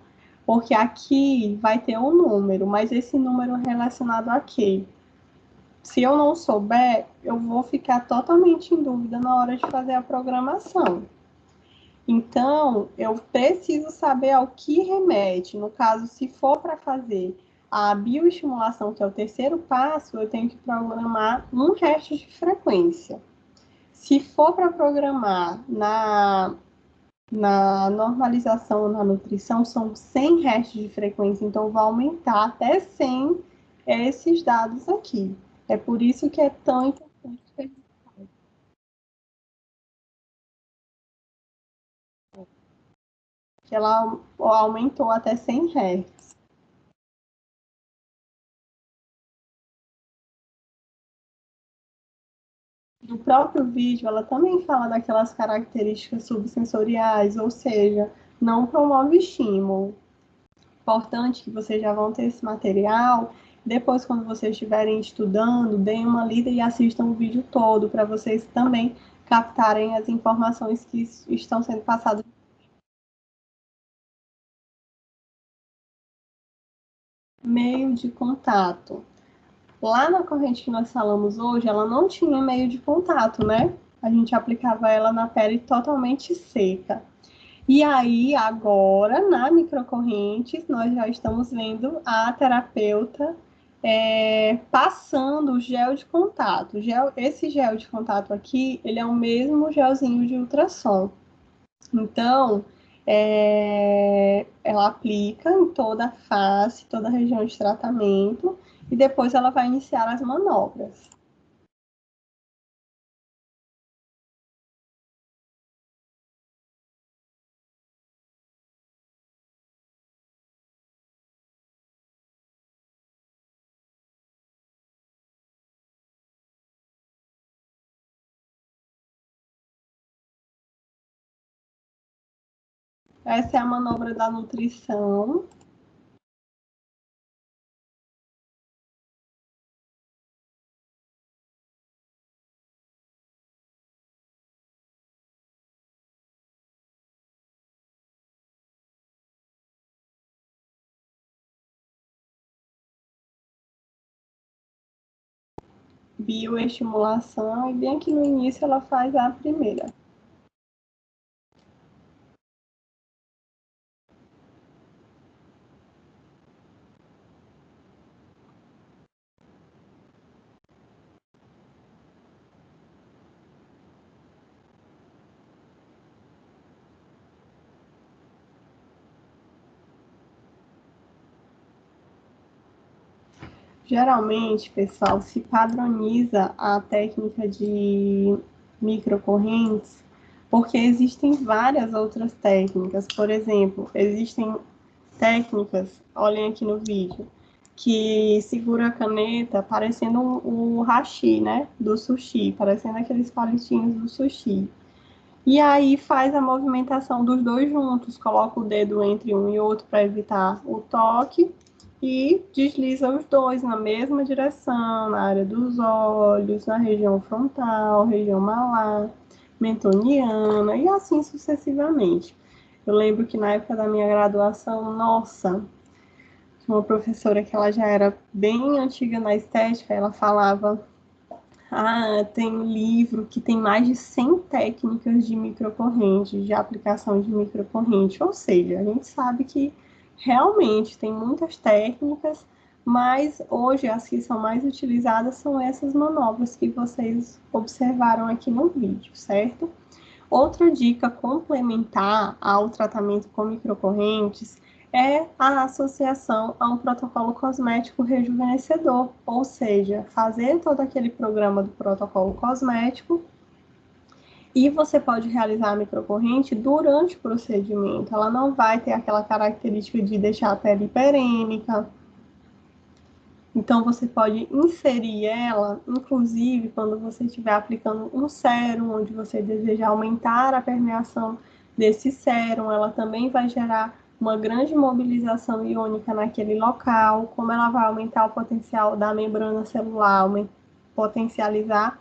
Porque aqui vai ter um número, mas esse número é relacionado a quê? Se eu não souber, eu vou ficar totalmente em dúvida na hora de fazer a programação. Então, eu preciso saber ao que remete. No caso, se for para fazer a bioestimulação, que é o terceiro passo, eu tenho que programar um hertz de frequência. Se for para programar na normalização, na nutrição, são 100 hertz de frequência, então vai aumentar até 100 esses dados aqui. É por isso que é tão importante que ela aumentou até 100 hertz. No próprio vídeo, ela também fala daquelas características subsensoriais, ou seja, não promove estímulo. Importante que vocês já vão ter esse material. Depois, quando vocês estiverem estudando, deem uma lida e assistam o vídeo todo, para vocês também captarem as informações que estão sendo passadas. Meio de contato. Lá na corrente que nós falamos hoje, ela não tinha meio de contato, né? A gente aplicava ela na pele totalmente seca. E aí, agora, na microcorrente, nós já estamos vendo a terapeuta passando o gel de contato. Esse gel de contato aqui, ele é o mesmo gelzinho de ultrassom. Então, ela aplica em toda a face, toda a região de tratamento, e depois ela vai iniciar as manobras. Essa é a manobra da nutrição. Bioestimulação, e bem aqui no início ela faz a primeira. Geralmente, pessoal, se padroniza a técnica de microcorrentes, porque existem várias outras técnicas. Por exemplo, existem técnicas, olhem aqui no vídeo, que segura a caneta parecendo o hashi, né, do sushi, parecendo aqueles palitinhos do sushi. E aí faz a movimentação dos dois juntos, coloca o dedo entre um e outro para evitar o toque e desliza os dois na mesma direção, na área dos olhos, na região frontal, região malar, mentoniana e assim sucessivamente. Eu lembro que na época da minha graduação, nossa, uma professora que ela já era bem antiga na estética, ela falava: tem um livro que tem mais de 100 técnicas de microcorrente, de aplicação de microcorrente. Ou seja, a gente sabe que realmente tem muitas técnicas, mas hoje as que são mais utilizadas são essas manobras que vocês observaram aqui no vídeo, certo? Outra dica complementar ao tratamento com microcorrentes é a associação a um protocolo cosmético rejuvenescedor, ou seja, fazer todo aquele programa do protocolo cosmético e você pode realizar a microcorrente durante o procedimento. Ela não vai ter aquela característica de deixar a pele hiperêmica. Então, você pode inserir ela, inclusive, quando você estiver aplicando um sérum, onde você deseja aumentar a permeação desse sérum, ela também vai gerar uma grande mobilização iônica naquele local, como ela vai aumentar o potencial da membrana celular, potencializar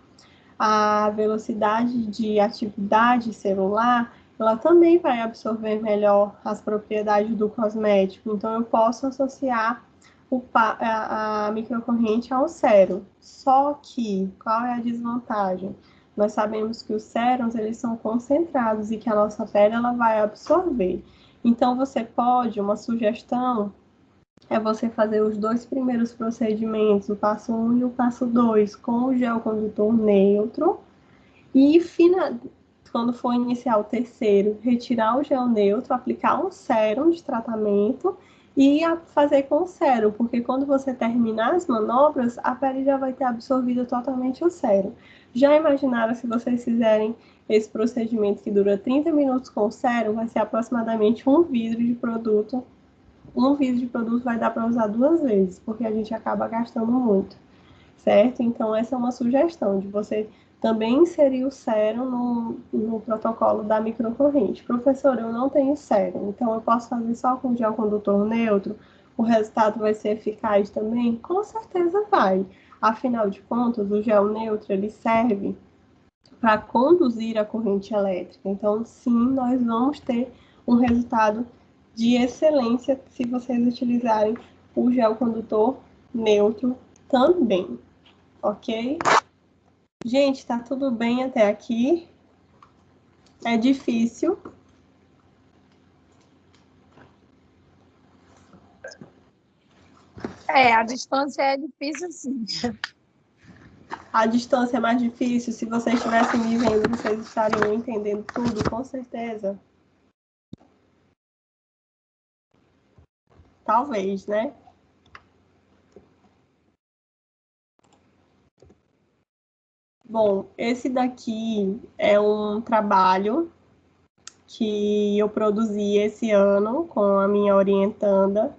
a velocidade de atividade celular, ela também vai absorver melhor as propriedades do cosmético. Então, eu posso associar a microcorrente ao sérum. Só que, qual é a desvantagem? Nós sabemos que os sérums, eles são concentrados e que a nossa pele, ela vai absorver. Então, você pode, uma sugestão, é você fazer os dois primeiros procedimentos, o passo 1 e o passo 2, com o gel condutor neutro, e quando for iniciar o terceiro, retirar o gel neutro, aplicar um sérum de tratamento e fazer com o sérum, porque quando você terminar as manobras, a pele já vai ter absorvido totalmente o sérum. Já imaginaram se vocês fizerem esse procedimento que dura 30 minutos com o sérum, vai ser aproximadamente um vidro de produto. Um vidro de produto vai dar para usar 2 vezes, porque a gente acaba gastando muito, certo? Então, essa é uma sugestão de você também inserir o sérum no protocolo da microcorrente. Professor, eu não tenho sérum, então eu posso fazer só com gel condutor neutro? O resultado vai ser eficaz também? Com certeza vai. Afinal de contas, o gel neutro, ele serve para conduzir a corrente elétrica. Então, sim, nós vamos ter um resultado de excelência se vocês utilizarem o gel condutor neutro também, ok? Gente, tá tudo bem até aqui? É difícil? A distância é difícil, sim. A distância é mais difícil? Se vocês estivessem me vendo, vocês estariam entendendo tudo, com certeza. Talvez, né? Bom, esse daqui é um trabalho que eu produzi esse ano com a minha orientanda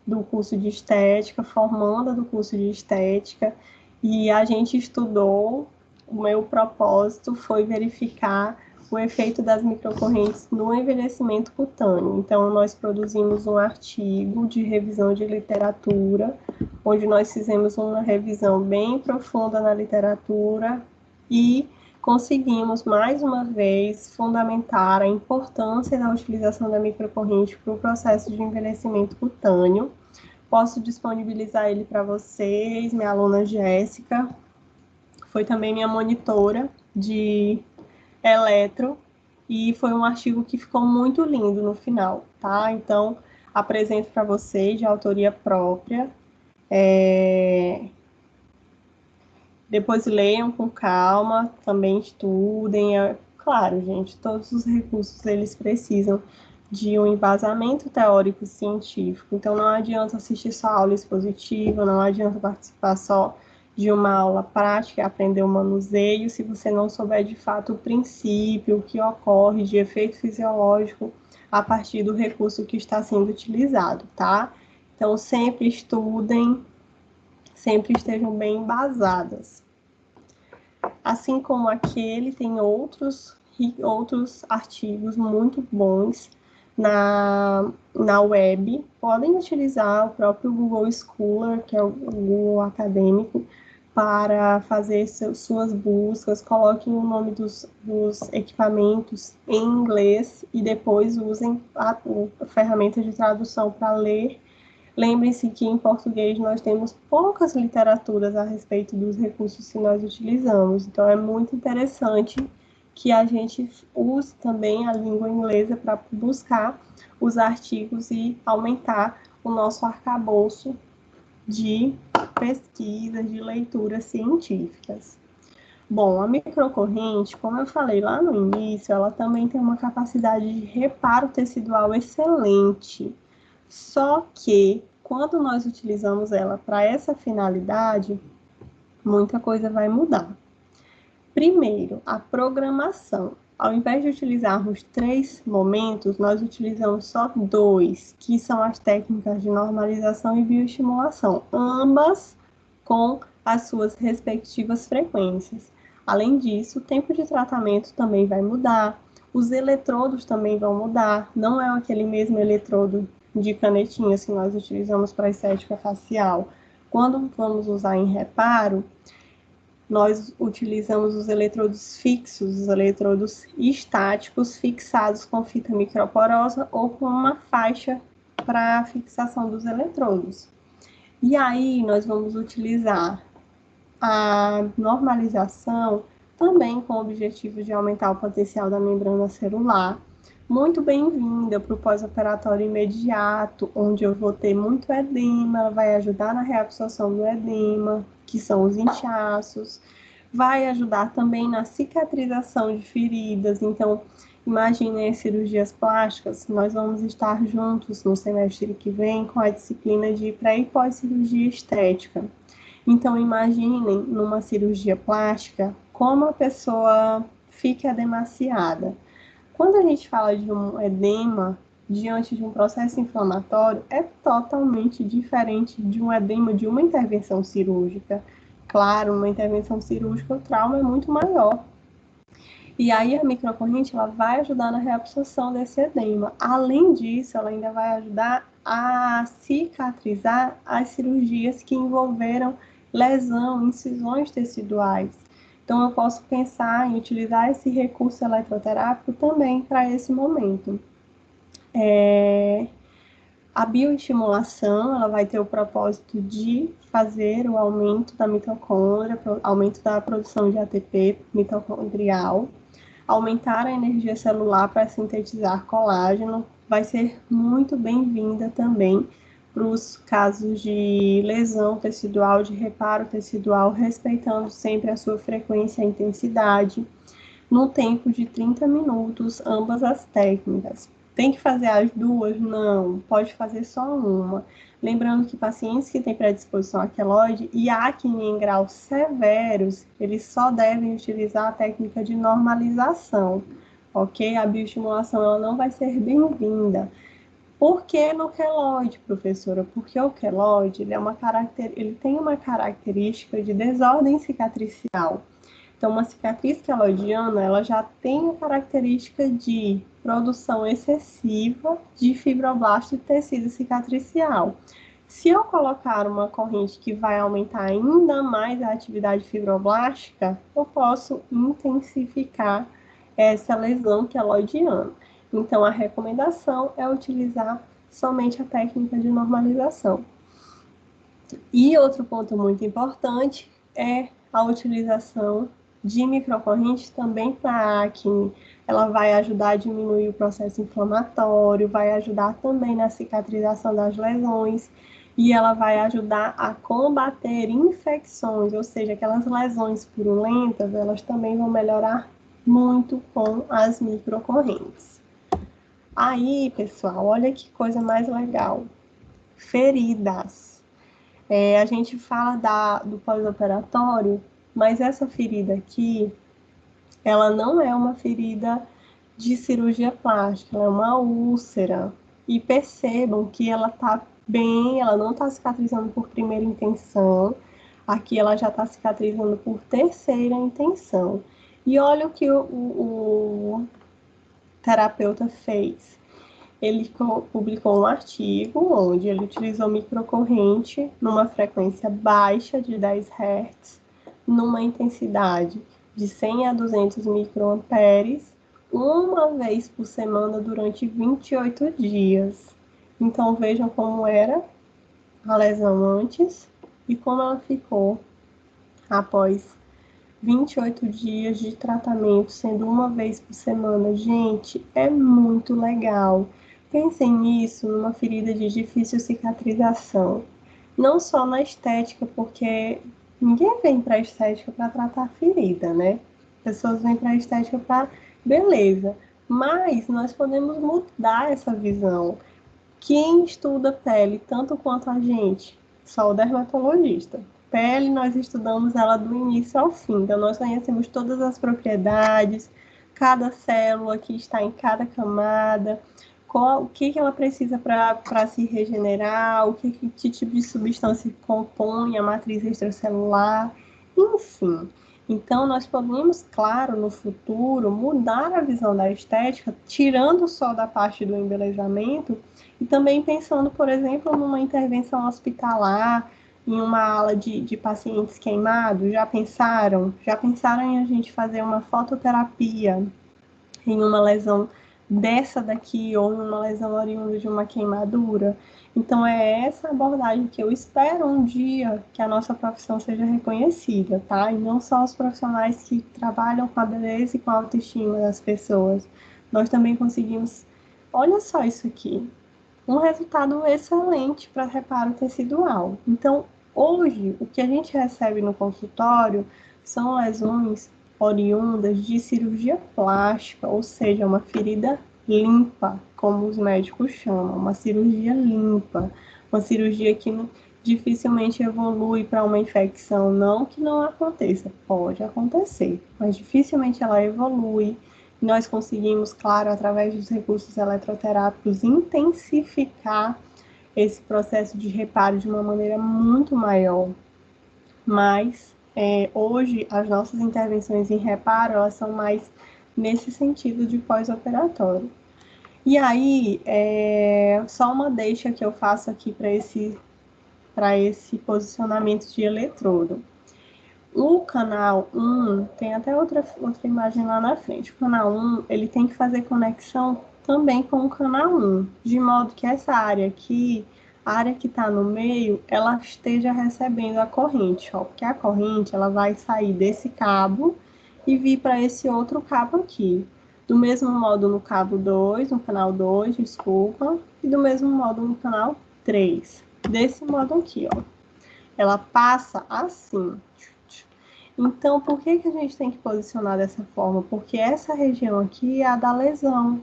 do curso de estética, formanda do curso de estética, e a gente estudou, o meu propósito foi verificar o efeito das microcorrentes no envelhecimento cutâneo. Então, nós produzimos um artigo de revisão de literatura, onde nós fizemos uma revisão bem profunda na literatura e conseguimos, mais uma vez, fundamentar a importância da utilização da microcorrente para o processo de envelhecimento cutâneo. Posso disponibilizar ele para vocês. Minha aluna Jéssica foi também minha monitora de eletro, e foi um artigo que ficou muito lindo no final, tá? Então, apresento para vocês de autoria própria. Depois leiam com calma, também estudem. Claro, gente, todos os recursos, eles precisam de um embasamento teórico científico. Então, não adianta assistir só aula expositiva, não adianta participar só de uma aula prática, aprender o manuseio, se você não souber de fato o princípio, o que ocorre de efeito fisiológico a partir do recurso que está sendo utilizado, tá? Então, sempre estudem, sempre estejam bem embasadas. Assim como aquele, tem outros artigos muito bons na web. Podem utilizar o próprio Google Scholar, que é o Google acadêmico, para fazer suas buscas. Coloquem o nome dos equipamentos em inglês e depois usem a ferramenta de tradução para ler. Lembrem-se que em português nós temos poucas literaturas a respeito dos recursos que nós utilizamos, então é muito interessante que a gente use também a língua inglesa para buscar os artigos e aumentar o nosso arcabouço de pesquisas, de leituras científicas. Bom, a microcorrente, como eu falei lá no início, ela também tem uma capacidade de reparo tecidual excelente. Só que, quando nós utilizamos ela para essa finalidade, muita coisa vai mudar. Primeiro, a programação. Ao invés de utilizarmos 3 momentos, nós utilizamos só 2, que são as técnicas de normalização e bioestimulação, ambas com as suas respectivas frequências. Além disso, o tempo de tratamento também vai mudar, os eletrodos também vão mudar, não é aquele mesmo eletrodo de canetinhas que nós utilizamos para estética facial. Quando vamos usar em reparo, nós utilizamos os eletrodos fixos, os eletrodos estáticos fixados com fita microporosa ou com uma faixa para fixação dos eletrodos. E aí nós vamos utilizar a normalização também com o objetivo de aumentar o potencial da membrana celular. Muito bem-vinda para o pós-operatório imediato, onde eu vou ter muito edema, ela vai ajudar na reabsorção do edema, que são os inchaços, vai ajudar também na cicatrização de feridas. Então, imaginem as cirurgias plásticas, nós vamos estar juntos no semestre que vem com a disciplina de pré e pós-cirurgia estética. Então, imaginem numa cirurgia plástica como a pessoa fica edemaciada. Quando a gente fala de um edema diante de um processo inflamatório, é totalmente diferente de um edema de uma intervenção cirúrgica. Claro, uma intervenção cirúrgica, o trauma é muito maior. E aí a microcorrente ela vai ajudar na reabsorção desse edema. Além disso, ela ainda vai ajudar a cicatrizar as cirurgias que envolveram lesão, incisões teciduais. Então, eu posso pensar em utilizar esse recurso eletroterápico também para esse momento. A bioestimulação, ela vai ter o propósito de fazer o aumento da mitocôndria, aumento da produção de ATP mitocondrial, aumentar a energia celular para sintetizar colágeno, vai ser muito bem-vinda também para os casos de lesão tecidual, de reparo tecidual, respeitando sempre a sua frequência e intensidade, no tempo de 30 minutos, ambas as técnicas. Tem que fazer as duas? Não, pode fazer só uma. Lembrando que pacientes que têm predisposição à queloide e acne em graus severos, eles só devem utilizar a técnica de normalização, ok? A bioestimulação ela não vai ser bem-vinda. Por que no queloide, professora? Porque o queloide ele tem uma característica de desordem cicatricial. Então, uma cicatriz queloidiana, ela já tem a característica de produção excessiva de fibroblasto e tecido cicatricial. Se eu colocar uma corrente que vai aumentar ainda mais a atividade fibroblástica, eu posso intensificar essa lesão queloidiana. Então, a recomendação é utilizar somente a técnica de normalização. E outro ponto muito importante é a utilização de microcorrentes também para acne. Ela vai ajudar a diminuir o processo inflamatório, vai ajudar também na cicatrização das lesões e ela vai ajudar a combater infecções, ou seja, aquelas lesões purulentas, elas também vão melhorar muito com as microcorrentes. Aí, pessoal, olha que coisa mais legal. Feridas. A gente fala do pós-operatório, mas essa ferida aqui, ela não é uma ferida de cirurgia plástica, ela é uma úlcera. E percebam que ela tá bem, ela não está cicatrizando por primeira intenção, aqui ela já está cicatrizando por terceira intenção. E olha o que o terapeuta fez. Ele publicou um artigo onde ele utilizou microcorrente numa frequência baixa de 10 Hz, numa intensidade de 100 a 200 microamperes, uma vez por semana durante 28 dias. Então vejam como era a lesão antes e como ela ficou após 28 dias de tratamento, sendo uma vez por semana. Gente, é muito legal. Pensem nisso numa ferida de difícil cicatrização. Não só na estética, porque ninguém vem para a estética para tratar a ferida, né? Pessoas vêm para a estética para beleza. Mas nós podemos mudar essa visão. Quem estuda pele tanto quanto a gente? Só o dermatologista. Pele, nós estudamos ela do início ao fim. Então, nós conhecemos todas as propriedades, cada célula que está em cada camada, o que ela precisa para se regenerar, que tipo de substância compõe a matriz extracelular, enfim. Então, nós podemos, claro, no futuro, mudar a visão da estética, tirando só da parte do embelezamento, e também pensando, por exemplo, numa intervenção hospitalar, em uma ala de pacientes queimados. Já pensaram? Já pensaram em a gente fazer uma fototerapia em uma lesão dessa daqui ou em uma lesão oriunda de uma queimadura? Então, é essa abordagem que eu espero um dia que a nossa profissão seja reconhecida, tá? E não só os profissionais que trabalham com a beleza e com a autoestima das pessoas. Nós também conseguimos, olha só isso aqui, um resultado excelente para reparo tecidual. Então, hoje, o que a gente recebe no consultório são lesões oriundas de cirurgia plástica, ou seja, uma ferida limpa, como os médicos chamam, uma cirurgia limpa, uma cirurgia que dificilmente evolui para uma infecção. Não que não aconteça, pode acontecer, mas dificilmente ela evolui. Nós conseguimos, claro, através dos recursos eletroterápicos, intensificar esse processo de reparo de uma maneira muito maior. Mas, hoje, as nossas intervenções em reparo, elas são mais nesse sentido de pós-operatório. E aí, só uma deixa que eu faço aqui para esse posicionamento de eletrodo. O canal 1, tem até outra imagem lá na frente. O canal 1, ele tem que fazer conexão também com o canal 1, de modo que essa área aqui, a área que está no meio, ela esteja recebendo a corrente, ó, porque a corrente ela vai sair desse cabo e vir para esse outro cabo aqui. Do mesmo modo no cabo 2, no canal 2, desculpa, e do mesmo modo no canal 3. Desse modo aqui, ó. Ela passa assim. Então, por que a gente tem que posicionar dessa forma? Porque essa região aqui é a da lesão.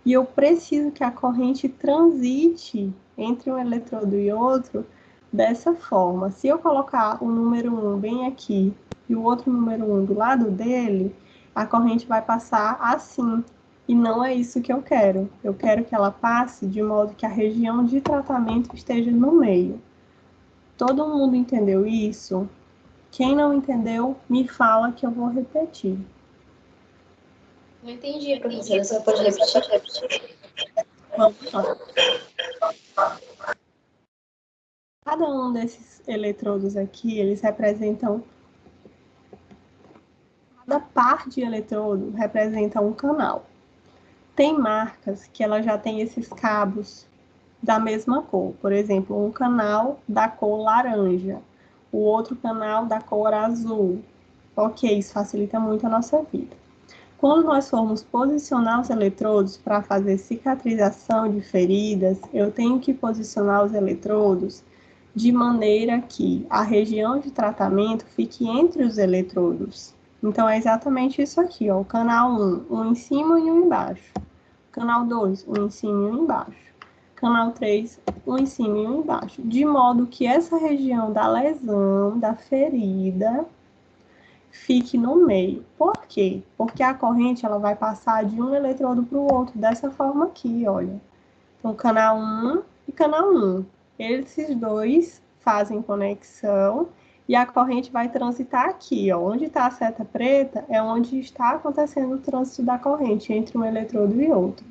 E eu preciso que a corrente transite entre um eletrodo e outro dessa forma. Se eu colocar o número 1 bem aqui e o outro número 1 do lado dele, a corrente vai passar assim. E não é isso que eu quero. Eu quero que ela passe de modo que a região de tratamento esteja no meio. Todo mundo entendeu isso? Quem não entendeu, me fala que eu vou repetir. Não entendi, professora. Você pode repetir? Vamos lá. Cada um desses eletrodos aqui, eles representam... Cada par de eletrodo representa um canal. Tem marcas que ela já tem esses cabos da mesma cor. Por exemplo, um canal da cor laranja, o outro canal da cor azul. Ok, isso facilita muito a nossa vida. Quando nós formos posicionar os eletrodos para fazer cicatrização de feridas, eu tenho que posicionar os eletrodos de maneira que a região de tratamento fique entre os eletrodos. Então, é exatamente isso aqui, ó, o canal 1, um em cima e um embaixo. Canal 2, um em cima e um embaixo. Canal 3, um em cima e um embaixo. De modo que essa região da lesão, da ferida, fique no meio. Por quê? Porque a corrente ela vai passar de um eletrodo para o outro, dessa forma aqui, olha. Então, canal 1 e canal 1. Esses dois fazem conexão e a corrente vai transitar aqui, ó. Onde está a seta preta é onde está acontecendo o trânsito da corrente entre um eletrodo e outro.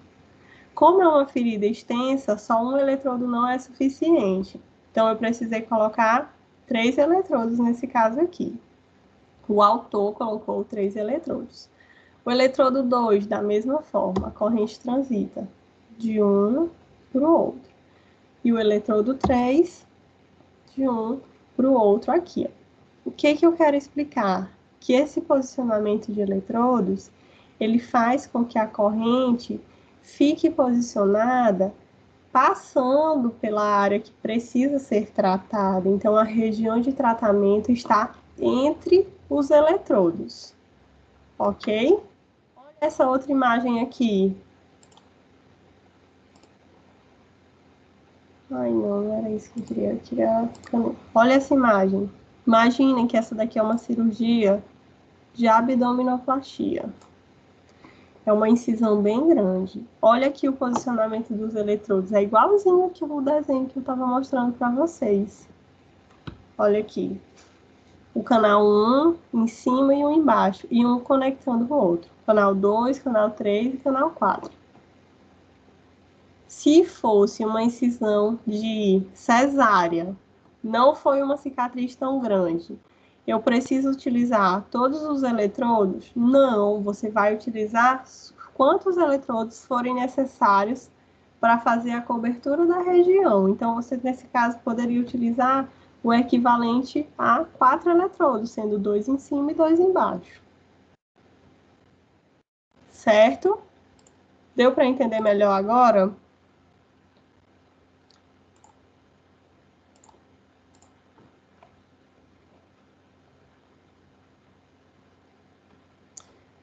Como é uma ferida extensa, só um eletrodo não é suficiente. Então, eu precisei colocar 3 eletrodos nesse caso aqui. O autor colocou 3 eletrodos. O eletrodo 2, da mesma forma, a corrente transita de um para o outro. E o eletrodo 3, de um para o outro aqui. O que eu quero explicar? Que esse posicionamento de eletrodos, ele faz com que a corrente fique posicionada passando pela área que precisa ser tratada. Então, a região de tratamento está entre os eletrodos, ok? Olha essa outra imagem aqui. Ai, não era isso que eu queria tirar. Olha essa imagem. Imaginem que essa daqui é uma cirurgia de abdominoplastia. É uma incisão bem grande. Olha aqui o posicionamento dos eletrodos. É igualzinho aqui o desenho que eu estava mostrando para vocês. Olha aqui. O canal 1 em cima e um embaixo. E um conectando o outro. Canal 2, canal 3 e canal 4. Se fosse uma incisão de cesárea, não foi uma cicatriz tão grande, eu preciso utilizar todos os eletrodos? Não, você vai utilizar quantos eletrodos forem necessários para fazer a cobertura da região. Então, você, nesse caso, poderia utilizar o equivalente a 4 eletrodos, sendo 2 em cima e 2 embaixo. Certo? Deu para entender melhor agora?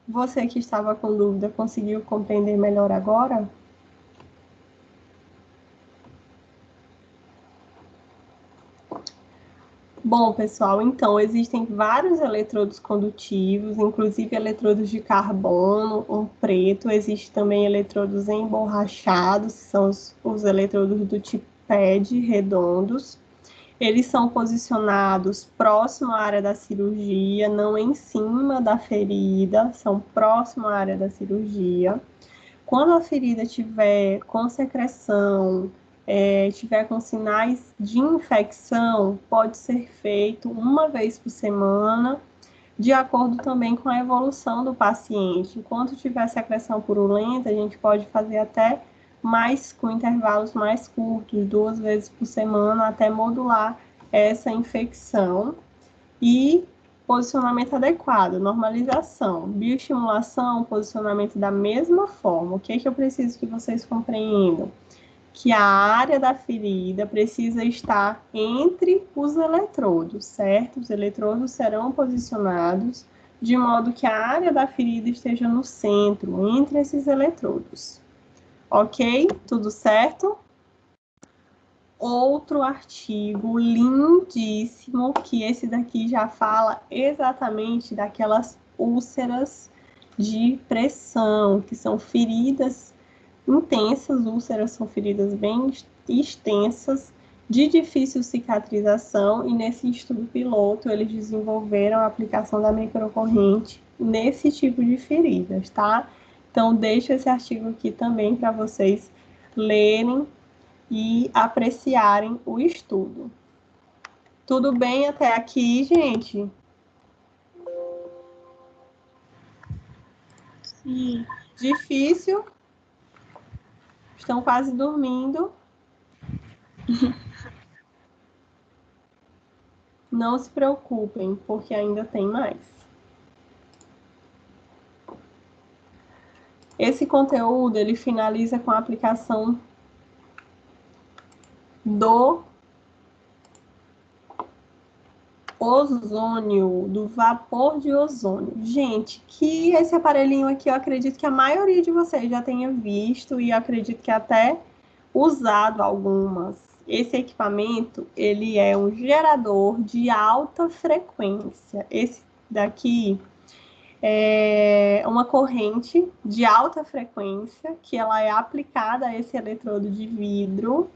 Você que estava com dúvida, conseguiu compreender melhor agora? Bom, pessoal, então, existem vários eletrodos condutivos, inclusive eletrodos de carbono, um preto. Existe também eletrodos emborrachados, que são os eletrodos do tipo PED, redondos. Eles são posicionados próximo à área da cirurgia, não em cima da ferida, são próximo à área da cirurgia. Quando a ferida tiver com secreção, tiver com sinais de infecção, pode ser feito uma vez por semana, de acordo também com a evolução do paciente. Enquanto tiver secreção purulenta, a gente pode fazer até mais, com intervalos mais curtos, 2 vezes por semana, até modular essa infecção. E posicionamento adequado, normalização, bioestimulação, posicionamento da mesma forma. O que é que eu preciso que vocês compreendam? Que a área da ferida precisa estar entre os eletrodos, certo? Os eletrodos serão posicionados de modo que a área da ferida esteja no centro, entre esses eletrodos. Ok? Tudo certo? Outro artigo lindíssimo, que esse daqui já fala exatamente daquelas úlceras de pressão, que são feridas intensas, úlceras são feridas bem extensas, de difícil cicatrização, e nesse estudo piloto eles desenvolveram a aplicação da microcorrente nesse tipo de feridas, tá? Então, deixo esse artigo aqui também para vocês lerem e apreciarem o estudo. Tudo bem até aqui, gente? Sim. Difícil? Estão quase dormindo? Não se preocupem, porque ainda tem mais. Esse conteúdo, ele finaliza com a aplicação do ozônio, do vapor de ozônio. Gente, que esse aparelhinho aqui, eu acredito que a maioria de vocês já tenha visto e acredito que até usado algumas. Esse equipamento, ele é um gerador de alta frequência. Esse daqui é uma corrente de alta frequência que ela é aplicada a esse eletrodo de vidro.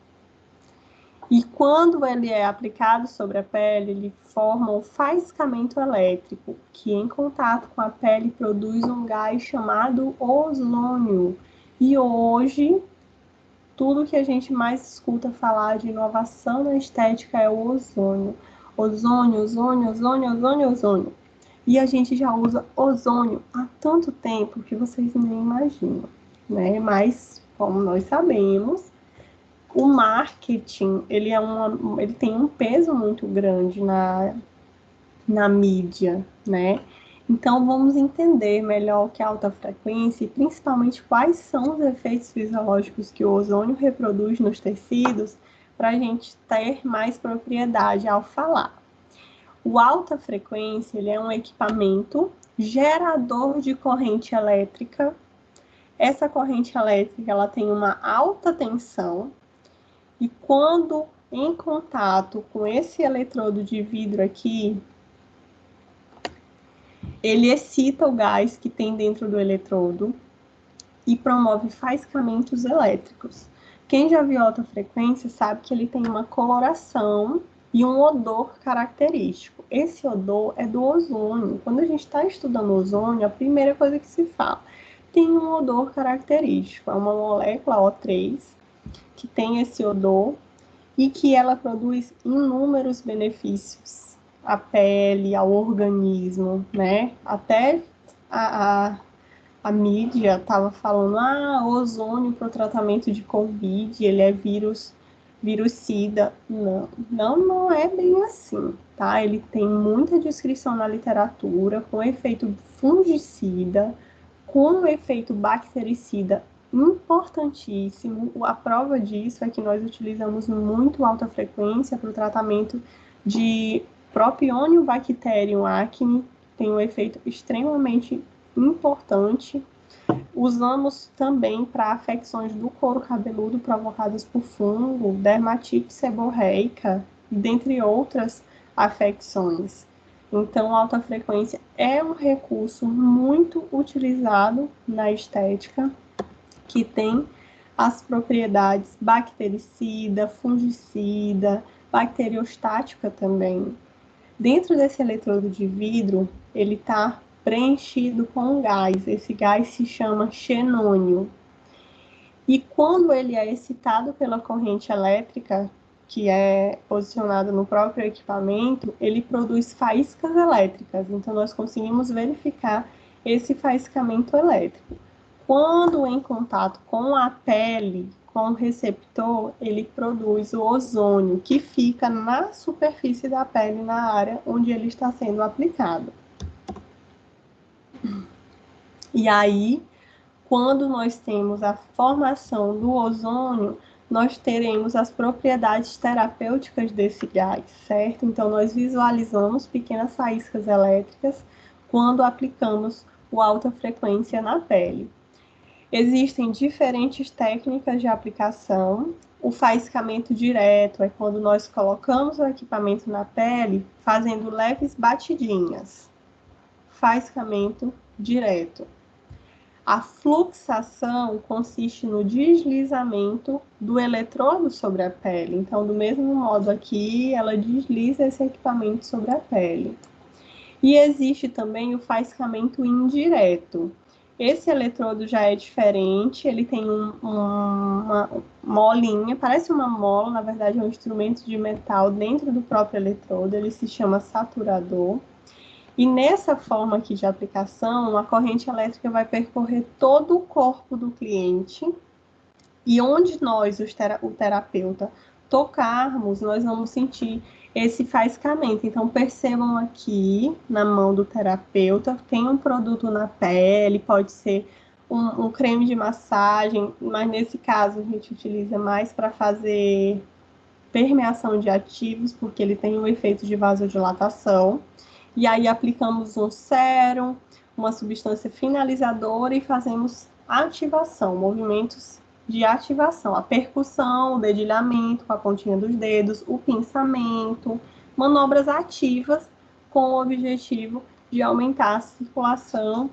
E quando ele é aplicado sobre a pele, ele forma um faiscamento elétrico, que em contato com a pele produz um gás chamado ozônio. E hoje, tudo que a gente mais escuta falar de inovação na estética é o ozônio. Ozônio, ozônio, ozônio, ozônio, ozônio. E a gente já usa ozônio há tanto tempo que vocês nem imaginam, né? Mas, como nós sabemos, o marketing, ele tem um peso muito grande na mídia, né? Então, vamos entender melhor o que é alta frequência e, principalmente, quais são os efeitos fisiológicos que o ozônio reproduz nos tecidos para a gente ter mais propriedade ao falar. O alta frequência, ele é um equipamento gerador de corrente elétrica. Essa corrente elétrica, ela tem uma alta tensão, e quando em contato com esse eletrodo de vidro aqui, ele excita o gás que tem dentro do eletrodo e promove faiscamentos elétricos. Quem já viu alta frequência sabe que ele tem uma coloração e um odor característico. Esse odor é do ozônio. Quando a gente está estudando ozônio, a primeira coisa que se fala, tem um odor característico. É uma molécula O3 que tem esse odor e que ela produz inúmeros benefícios à pele, ao organismo, né? Até a mídia estava falando, ozônio para o tratamento de Covid, ele é virucida. Não é bem assim, tá? Ele tem muita descrição na literatura, com efeito fungicida, com efeito bactericida importantíssimo. A prova disso é que nós utilizamos muito alta frequência para o tratamento de Propionibacterium acne, tem um efeito extremamente importante. Usamos também para afecções do couro cabeludo provocadas por fungo, dermatite seborreica, dentre outras afecções. Então, a alta frequência é um recurso muito utilizado na estética, que tem as propriedades bactericida, fungicida, bacteriostática também. Dentro desse eletrodo de vidro, ele está preenchido com gás. Esse gás se chama xenônio. E quando ele é excitado pela corrente elétrica, que é posicionada no próprio equipamento, ele produz faíscas elétricas. Então, nós conseguimos verificar esse faiscamento elétrico. Quando em contato com a pele, com o receptor, ele produz o ozônio, que fica na superfície da pele, na área onde ele está sendo aplicado. E aí, quando nós temos a formação do ozônio, nós teremos as propriedades terapêuticas desse gás, certo? Então, nós visualizamos pequenas faíscas elétricas quando aplicamos o alta frequência na pele. Existem diferentes técnicas de aplicação. O faiscamento direto é quando nós colocamos o equipamento na pele, fazendo leves batidinhas. Faiscamento direto. A fluxação consiste no deslizamento do eletrodo sobre a pele. Então, do mesmo modo aqui, ela desliza esse equipamento sobre a pele. E existe também o faiscamento indireto. Esse eletrodo já é diferente, ele tem uma molinha, parece uma mola, na verdade é um instrumento de metal dentro do próprio eletrodo, ele se chama saturador. E nessa forma aqui de aplicação, a corrente elétrica vai percorrer todo o corpo do cliente e onde nós, o terapeuta, tocarmos, nós vamos sentir esse faiscamento. Então, percebam aqui, na mão do terapeuta, tem um produto na pele, pode ser um creme de massagem, mas nesse caso a gente utiliza mais para fazer permeação de ativos, porque ele tem um efeito de vasodilatação. E aí aplicamos um sérum, uma substância finalizadora e fazemos ativação, movimentos de ativação, a percussão, o dedilhamento com a pontinha dos dedos, o pinçamento, manobras ativas com o objetivo de aumentar a circulação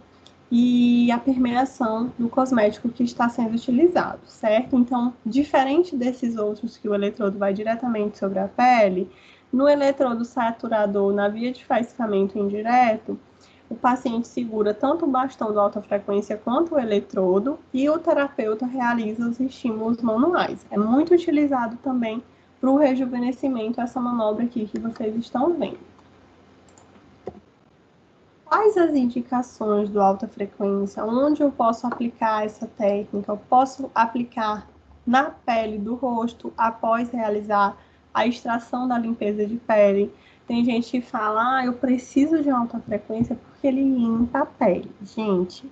e a permeação do cosmético que está sendo utilizado, certo? Então, diferente desses outros que o eletrodo vai diretamente sobre a pele, no eletrodo saturador, na via de faiscamento indireto, o paciente segura tanto o bastão de alta frequência quanto o eletrodo e o terapeuta realiza os estímulos manuais. É muito utilizado também para o rejuvenescimento, essa manobra aqui que vocês estão vendo. Quais as indicações do alta frequência? Onde eu posso aplicar essa técnica? Eu posso aplicar na pele do rosto após realizar a extração da limpeza de pele. Tem gente que fala, eu preciso de alta frequência porque ele limpa a pele. Gente,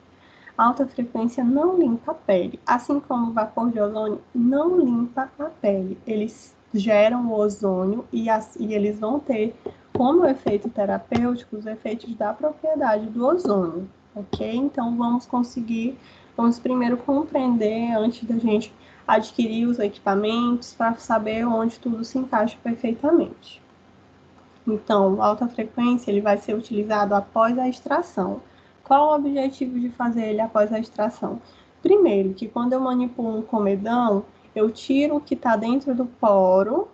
alta frequência não limpa a pele. Assim como o vapor de ozônio não limpa a pele. Eles geram o ozônio e eles vão ter como efeito terapêutico os efeitos da propriedade do ozônio, ok? Então, vamos primeiro compreender antes da gente adquirir os equipamentos para saber onde tudo se encaixa perfeitamente. Então, alta frequência ele vai ser utilizado após a extração. Qual o objetivo de fazer ele após a extração? Primeiro, que quando eu manipulo um comedão, eu tiro o que está dentro do poro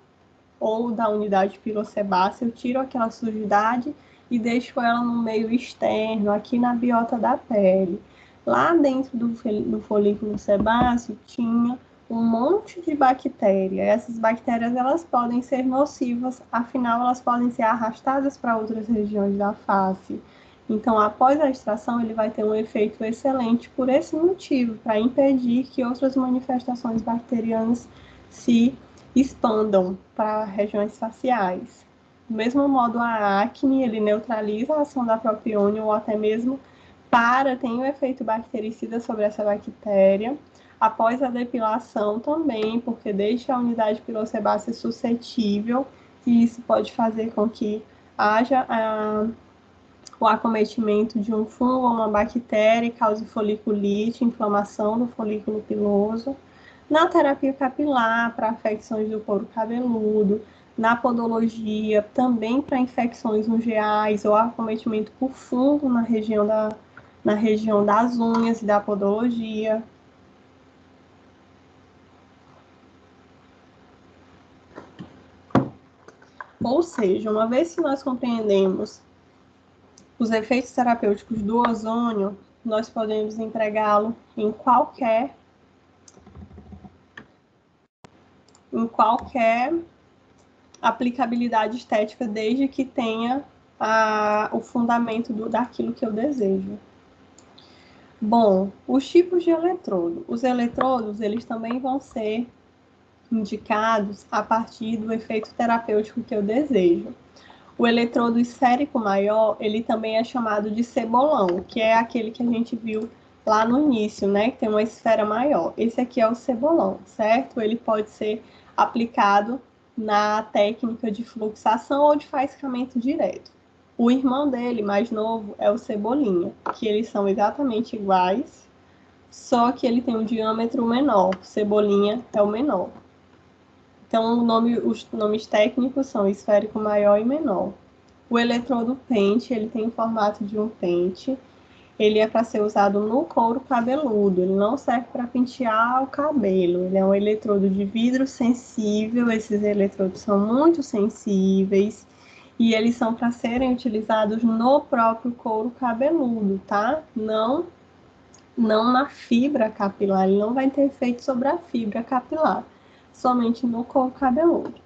ou da unidade pirocebácea, eu tiro aquela sujidade e deixo ela no meio externo, aqui na biota da pele. Lá dentro do folículo sebáceo tinha um monte de bactérias. Essas bactérias elas podem ser nocivas, afinal elas podem ser arrastadas para outras regiões da face. Então, após a extração, ele vai ter um efeito excelente por esse motivo, para impedir que outras manifestações bacterianas se expandam para regiões faciais. Do mesmo modo, a acne, ele neutraliza a ação da propiônio ou até mesmo tem um efeito bactericida sobre essa bactéria. Após a depilação também, porque deixa a unidade pirocebácea suscetível e isso pode fazer com que haja o acometimento de um fungo ou uma bactéria e cause foliculite, inflamação do folículo piloso. Na terapia capilar, para afecções do couro cabeludo, na podologia, também para infecções ungueais ou acometimento por fungo na região das unhas e da podologia. Ou seja, uma vez que nós compreendemos os efeitos terapêuticos do ozônio, nós podemos empregá-lo em qualquer aplicabilidade estética, desde que tenha o fundamento daquilo que eu desejo. Bom, os tipos de eletrodo. Os eletrodos, eles também vão ser indicados a partir do efeito terapêutico que eu desejo. O eletrodo esférico maior, ele também é chamado de cebolão, que é aquele que a gente viu lá no início, né? Que tem uma esfera maior. Esse aqui é o cebolão, certo? Ele pode ser aplicado na técnica de fluxação ou de faiscamento direto. O irmão dele, mais novo, é o cebolinha, que eles são exatamente iguais, só que ele tem um diâmetro menor. Cebolinha é o menor. Então, os nomes técnicos são esférico maior e menor. O eletrodo pente, ele tem o formato de um pente. Ele é para ser usado no couro cabeludo, ele não serve para pentear o cabelo. Ele é um eletrodo de vidro sensível, esses eletrodos são muito sensíveis e eles são para serem utilizados no próprio couro cabeludo, tá? Não na fibra capilar, ele não vai ter efeito sobre a fibra capilar, somente no couro cabeludo.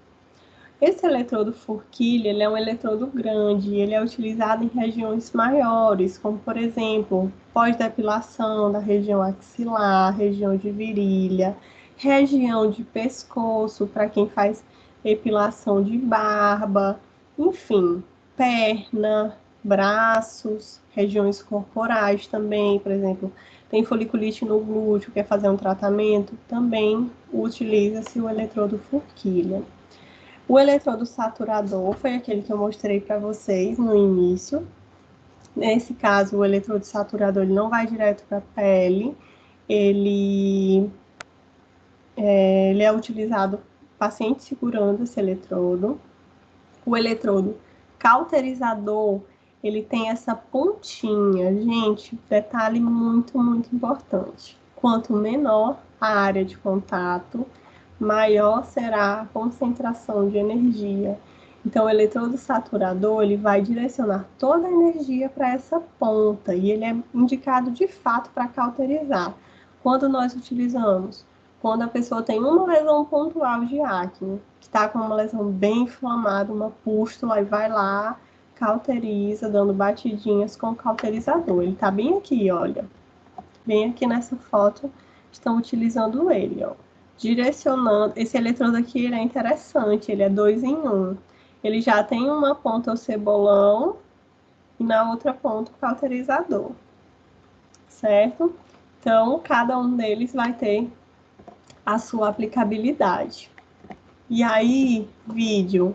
Esse eletrodo forquilha, ele é um eletrodo grande, ele é utilizado em regiões maiores, como por exemplo, pós-depilação da região axilar, região de virilha, região de pescoço, para quem faz epilação de barba, enfim, perna, braços, regiões corporais também, por exemplo, tem foliculite no glúteo, quer fazer um tratamento, também utiliza-se o eletrodo forquilha. O eletrodo saturador foi aquele que eu mostrei para vocês no início. Nesse caso, o eletrodo saturador ele não vai direto para a pele, ele é utilizado paciente segurando esse eletrodo. O eletrodo cauterizador, ele tem essa pontinha. Gente, detalhe muito, muito importante. Quanto menor a área de contato, maior será a concentração de energia. Então, o eletrodo saturador, ele vai direcionar toda a energia para essa ponta, e ele é indicado de fato para cauterizar. Quando nós utilizamos? Quando a pessoa tem uma lesão pontual de acne, que está com uma lesão bem inflamada, uma pústula, e vai lá, cauteriza, dando batidinhas com o cauterizador. Ele está bem aqui, olha. Bem aqui nessa foto, estão utilizando ele, ó. Direcionando. Esse eletrodo aqui ele é interessante, ele é 2 em 1. Ele já tem uma ponta o cebolão e na outra ponta o cauterizador, certo? Então, cada um deles vai ter a sua aplicabilidade. E aí, vídeo.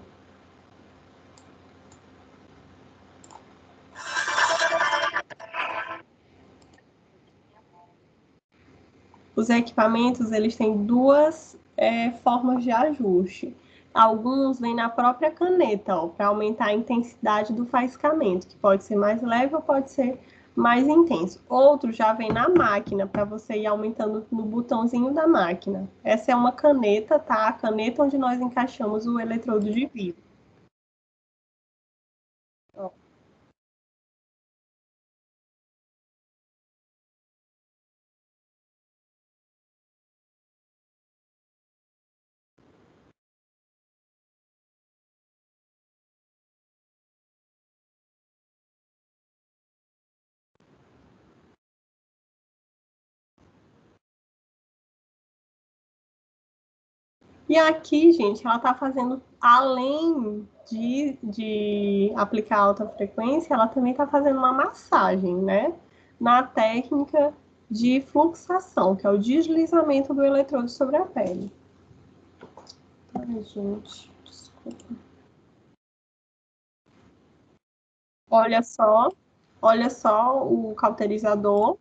Os equipamentos, eles têm duas formas de ajuste. Alguns vêm na própria caneta, para aumentar a intensidade do faiscamento, que pode ser mais leve ou pode ser mais intenso. Outros já vem na máquina, para você ir aumentando no botãozinho da máquina. Essa é uma caneta, tá? A caneta onde nós encaixamos o eletrodo de vidro. Ó. E aqui, gente, ela está fazendo, além de aplicar alta frequência, ela também está fazendo uma massagem, né? Na técnica de fluxação, que é o deslizamento do eletrodo sobre a pele. Ai, gente, desculpa. Olha só o cauterizador.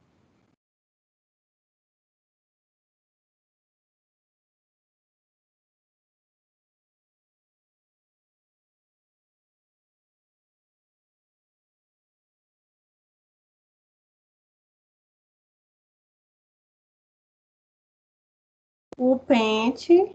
O pente.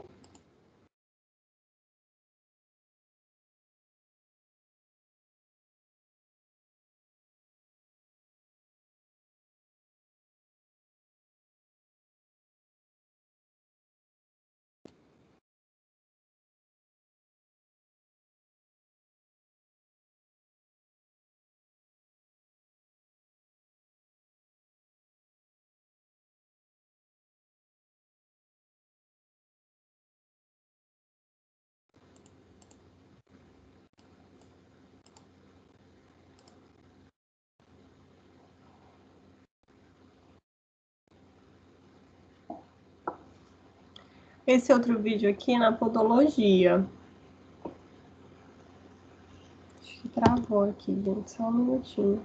Esse outro vídeo aqui é na podologia. Acho que travou aqui, gente. Só um minutinho.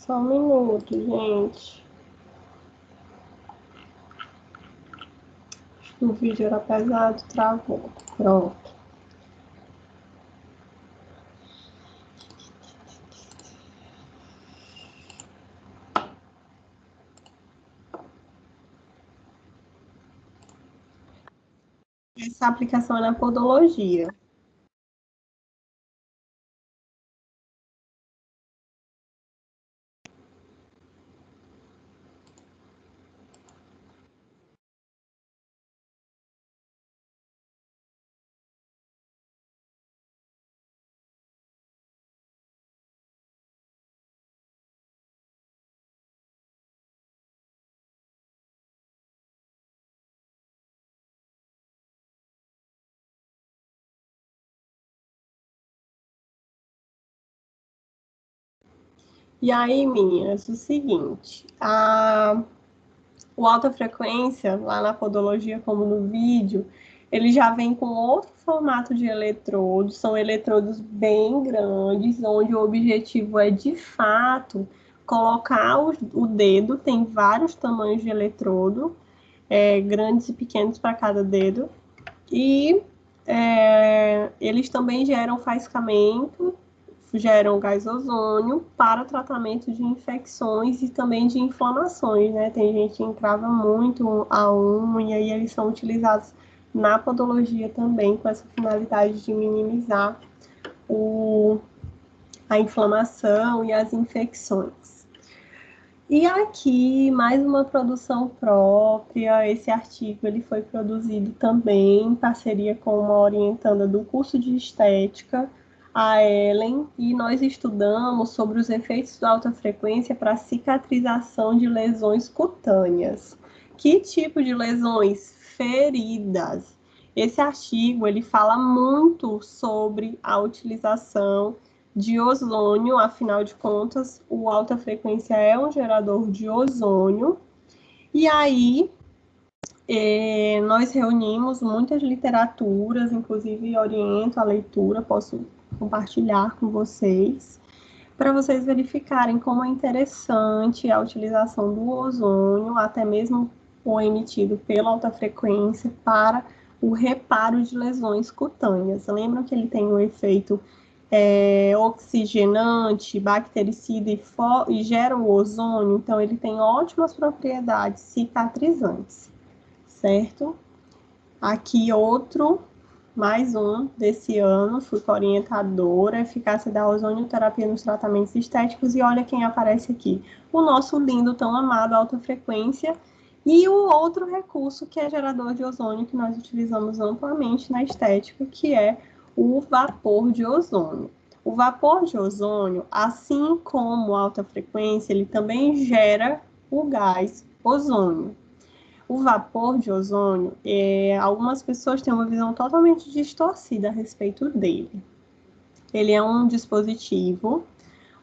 Só um minuto, gente. Acho que o vídeo era pesado, travou. Pronto. Essa aplicação é na podologia. E aí, meninas, o seguinte, o alta frequência, lá na podologia, como no vídeo, ele já vem com outro formato de eletrodos, são eletrodos bem grandes, onde o objetivo é, de fato, colocar o dedo, tem vários tamanhos de eletrodo, grandes e pequenos para cada dedo, e eles também geram faiscamento, geram gás ozônio para tratamento de infecções e também de inflamações, né? Tem gente que encrava muito a unha e eles são utilizados na podologia também com essa finalidade de minimizar a inflamação e as infecções. E aqui, mais uma produção própria. Esse artigo ele foi produzido também em parceria com uma orientanda do curso de estética, a Ellen, e nós estudamos sobre os efeitos da alta frequência para cicatrização de lesões cutâneas. Que tipo de lesões? Feridas. Esse artigo ele fala muito sobre a utilização de ozônio, afinal de contas, o alta frequência é um gerador de ozônio. E aí, nós reunimos muitas literaturas, inclusive oriento a leitura, posso compartilhar com vocês, para vocês verificarem como é interessante a utilização do ozônio, até mesmo o emitido pela alta frequência, para o reparo de lesões cutâneas. Lembram que ele tem um efeito oxigenante, bactericida e gera o ozônio, então ele tem ótimas propriedades cicatrizantes, certo? Aqui mais um desse ano, fui orientadora, eficácia da ozonioterapia nos tratamentos estéticos, e olha quem aparece aqui, o nosso lindo, tão amado, alta frequência, e o outro recurso que é gerador de ozônio, que nós utilizamos amplamente na estética, que é o vapor de ozônio. O vapor de ozônio, assim como a alta frequência, ele também gera o gás ozônio. O vapor de ozônio, algumas pessoas têm uma visão totalmente distorcida a respeito dele. Ele é um dispositivo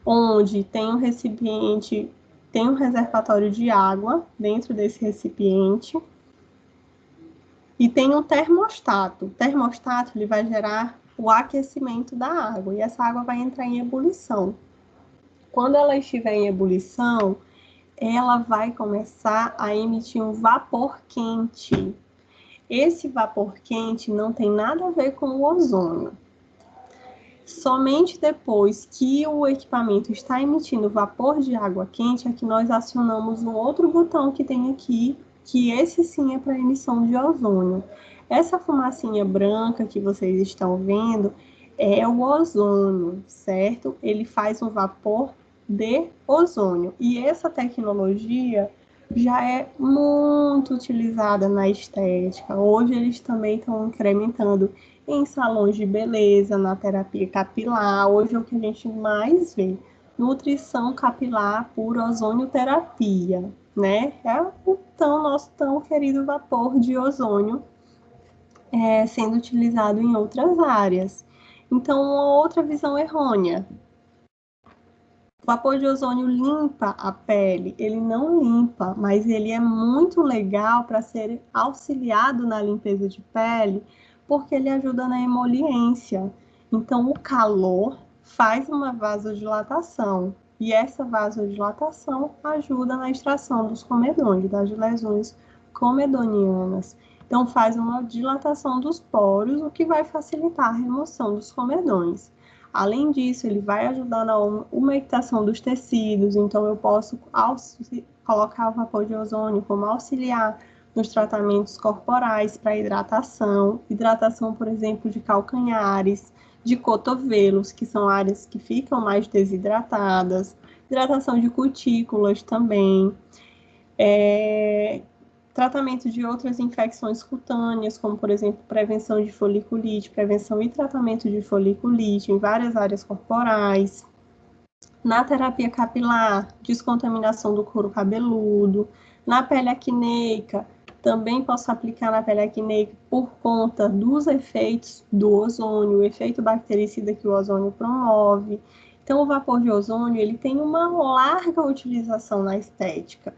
onde tem um recipiente, tem um reservatório de água dentro desse recipiente e tem um termostato. O termostato ele vai gerar o aquecimento da água e essa água vai entrar em ebulição. Quando ela estiver em ebulição, ela vai começar a emitir um vapor quente. Esse vapor quente não tem nada a ver com o ozônio. Somente depois que o equipamento está emitindo vapor de água quente é que nós acionamos um outro botão que tem aqui, que esse sim é para emissão de ozônio. Essa fumacinha branca que vocês estão vendo é o ozônio, certo? Ele faz um vapor de ozônio. E essa tecnologia já é muito utilizada na estética. Hoje eles também estão incrementando em salões de beleza, na terapia capilar. Hoje é o que a gente mais vê. Nutrição capilar por ozonioterapia, né? É o nosso tão querido vapor de ozônio sendo utilizado em outras áreas. Então, uma outra visão errônea. O vapor de ozônio limpa a pele, ele não limpa, mas ele é muito legal para ser auxiliado na limpeza de pele, porque ele ajuda na emoliência. Então, o calor faz uma vasodilatação E essa vasodilatação ajuda na extração dos comedões, das lesões comedonianas. Então, faz uma dilatação dos poros, o que vai facilitar a remoção dos comedões. Além disso, ele vai ajudar na umectação dos tecidos, então eu posso colocar o vapor de ozônio como auxiliar nos tratamentos corporais para hidratação, por exemplo, de calcanhares, de cotovelos, que são áreas que ficam mais desidratadas, hidratação de cutículas também, tratamento de outras infecções cutâneas, como, por exemplo, prevenção de foliculite, prevenção e tratamento de foliculite em várias áreas corporais. Na terapia capilar, descontaminação do couro cabeludo. Na pele acneica, também posso aplicar na pele acneica por conta dos efeitos do ozônio, o efeito bactericida que o ozônio promove. Então, o vapor de ozônio, ele tem uma larga utilização na estética.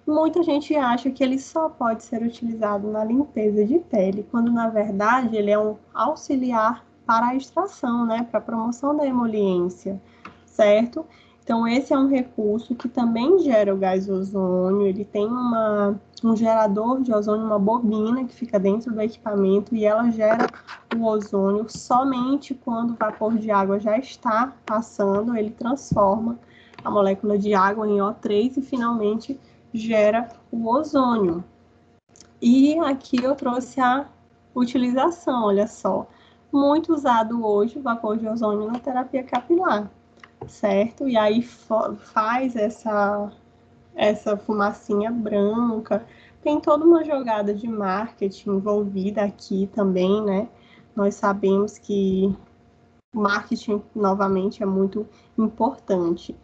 Muita gente acha que ele só pode ser utilizado na limpeza de pele, quando, na verdade, ele é um auxiliar para a extração, né, para a promoção da emoliência, certo? Então, esse é um recurso que também gera o gás ozônio, ele tem um gerador de ozônio, uma bobina que fica dentro do equipamento e ela gera o ozônio somente quando o vapor de água já está passando, ele transforma a molécula de água em O3 e finalmente gera o ozônio. E aqui eu trouxe a utilização, olha só, muito usado hoje o vapor de ozônio na terapia capilar, certo? E aí faz essa fumacinha branca, tem toda uma jogada de marketing envolvida aqui também, né? Nós sabemos que o marketing, novamente, é muito importante.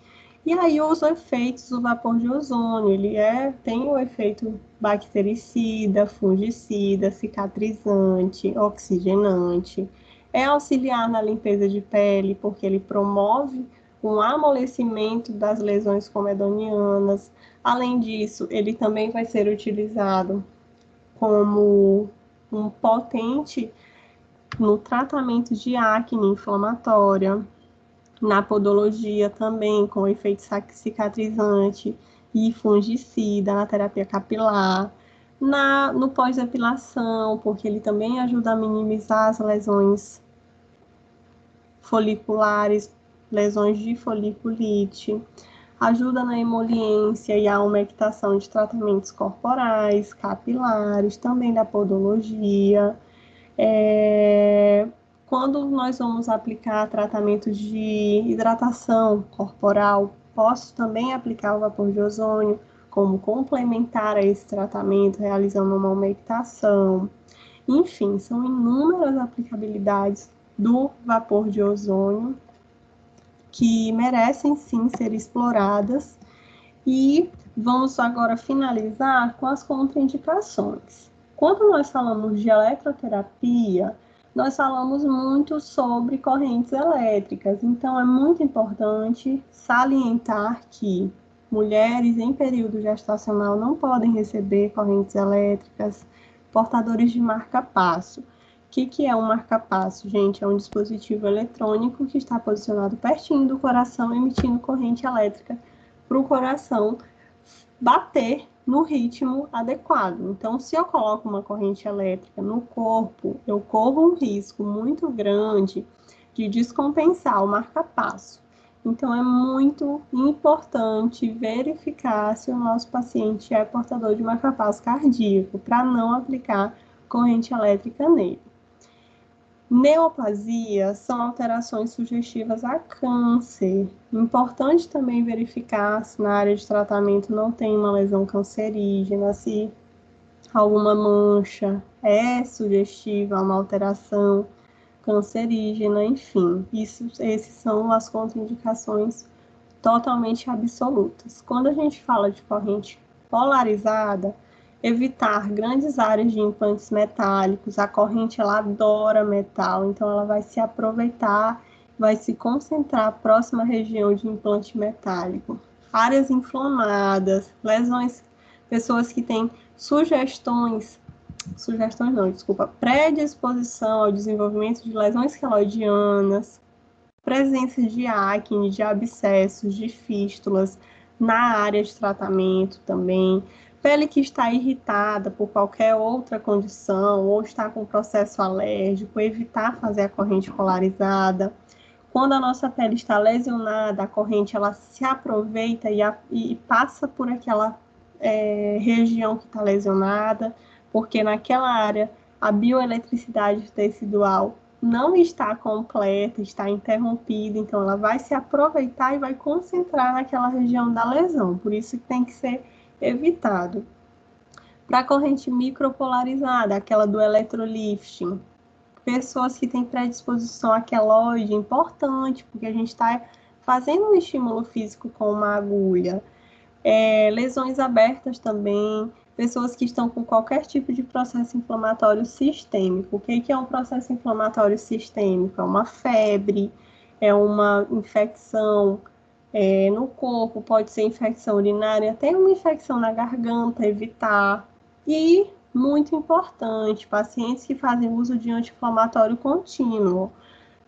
E aí os efeitos do vapor de ozônio, ele tem o efeito bactericida, fungicida, cicatrizante, oxigenante, é auxiliar na limpeza de pele, porque ele promove um amolecimento das lesões comedonianas. Além disso, ele também vai ser utilizado como um potente no tratamento de acne inflamatória, na podologia também, com efeito cicatrizante e fungicida, na terapia capilar, no pós-depilação, porque ele também ajuda a minimizar as lesões foliculares, lesões de foliculite, ajuda na emoliência e a umectação de tratamentos corporais, capilares, também da podologia. Quando nós vamos aplicar tratamentos de hidratação corporal, posso também aplicar o vapor de ozônio como complementar a esse tratamento, realizando uma umectação. Enfim, são inúmeras aplicabilidades do vapor de ozônio que merecem sim ser exploradas. E vamos agora finalizar com as contraindicações. Quando nós falamos de eletroterapia, nós falamos muito sobre correntes elétricas, então é muito importante salientar que mulheres em período gestacional não podem receber correntes elétricas, portadores de marca-passo. O que é um marca-passo, gente? É um dispositivo eletrônico que está posicionado pertinho do coração, emitindo corrente elétrica para o coração bater no ritmo adequado. Então, se eu coloco uma corrente elétrica no corpo, eu corro um risco muito grande de descompensar o marca-passo. Então, é muito importante verificar se o nosso paciente é portador de marca-passo cardíaco, para não aplicar corrente elétrica nele. Neoplasia são alterações sugestivas a câncer. Importante também verificar se na área de tratamento não tem uma lesão cancerígena, se alguma mancha é sugestiva a uma alteração cancerígena, enfim. Esses são as contraindicações totalmente absolutas. Quando a gente fala de corrente polarizada, evitar grandes áreas de implantes metálicos. A corrente, ela adora metal, então ela vai se aproveitar, vai se concentrar próxima à região de implante metálico. Áreas inflamadas, lesões, pessoas que têm predisposição ao desenvolvimento de lesões queloidianas, presença de acne, de abscessos, de fístulas na área de tratamento também, pele que está irritada por qualquer outra condição ou está com processo alérgico, evitar fazer a corrente polarizada. Quando a nossa pele está lesionada, a corrente ela se aproveita e passa por aquela região que está lesionada, porque naquela área a bioeletricidade tecidual não está completa, está interrompida, então ela vai se aproveitar e vai concentrar naquela região da lesão, por isso que tem que ser evitado. Para a corrente micropolarizada, aquela do electrolifting, pessoas que têm predisposição a queloide, importante, porque a gente está fazendo um estímulo físico com uma agulha. Lesões abertas também, pessoas que estão com qualquer tipo de processo inflamatório sistêmico. O que é um processo inflamatório sistêmico? É uma febre, é uma infecção no corpo, pode ser infecção urinária, até uma infecção na garganta, evitar. E, muito importante, pacientes que fazem uso de anti-inflamatório contínuo.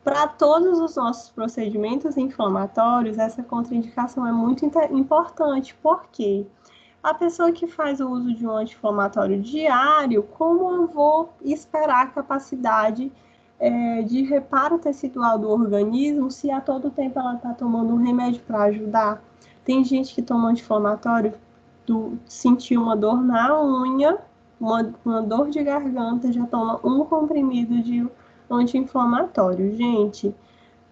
Para todos os nossos procedimentos inflamatórios, essa contraindicação é muito importante, porque a pessoa que faz o uso de um anti-inflamatório diário, como eu vou esperar a capacidade de reparo tecidual do organismo se a todo tempo ela está tomando um remédio para ajudar? Tem gente que toma anti-inflamatório, sentiu uma dor na unha, uma dor de garganta, já toma um comprimido de anti-inflamatório. Gente,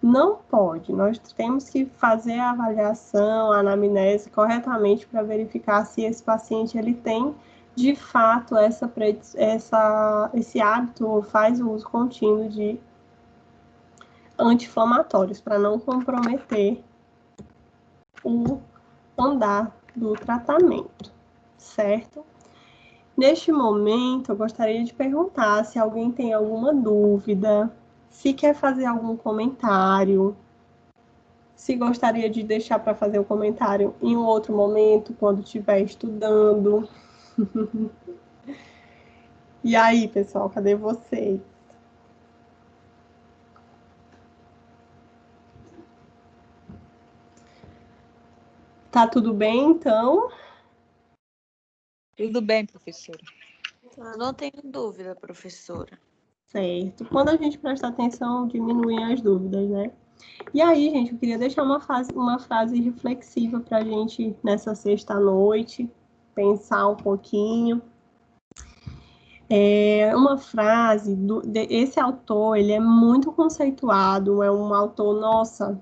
não pode. Nós temos que fazer a avaliação, a anamnese corretamente para verificar se esse paciente ele tem, de fato, esse hábito ou faz o uso contínuo de anti-inflamatórios, para não comprometer o andar do tratamento, certo? Neste momento, eu gostaria de perguntar se alguém tem alguma dúvida, se quer fazer algum comentário, se gostaria de deixar para fazer o comentário em um outro momento, quando estiver estudando. E aí, pessoal, cadê vocês? Tá tudo bem, então? Tudo bem, professora. Eu não tenho dúvida, professora. Certo. Quando a gente presta atenção, diminuem as dúvidas, né? E aí, gente, eu queria deixar uma frase reflexiva para a gente nessa sexta-noite, pensar um pouquinho. Uma frase, esse autor, ele é muito conceituado, é um autor, nossa,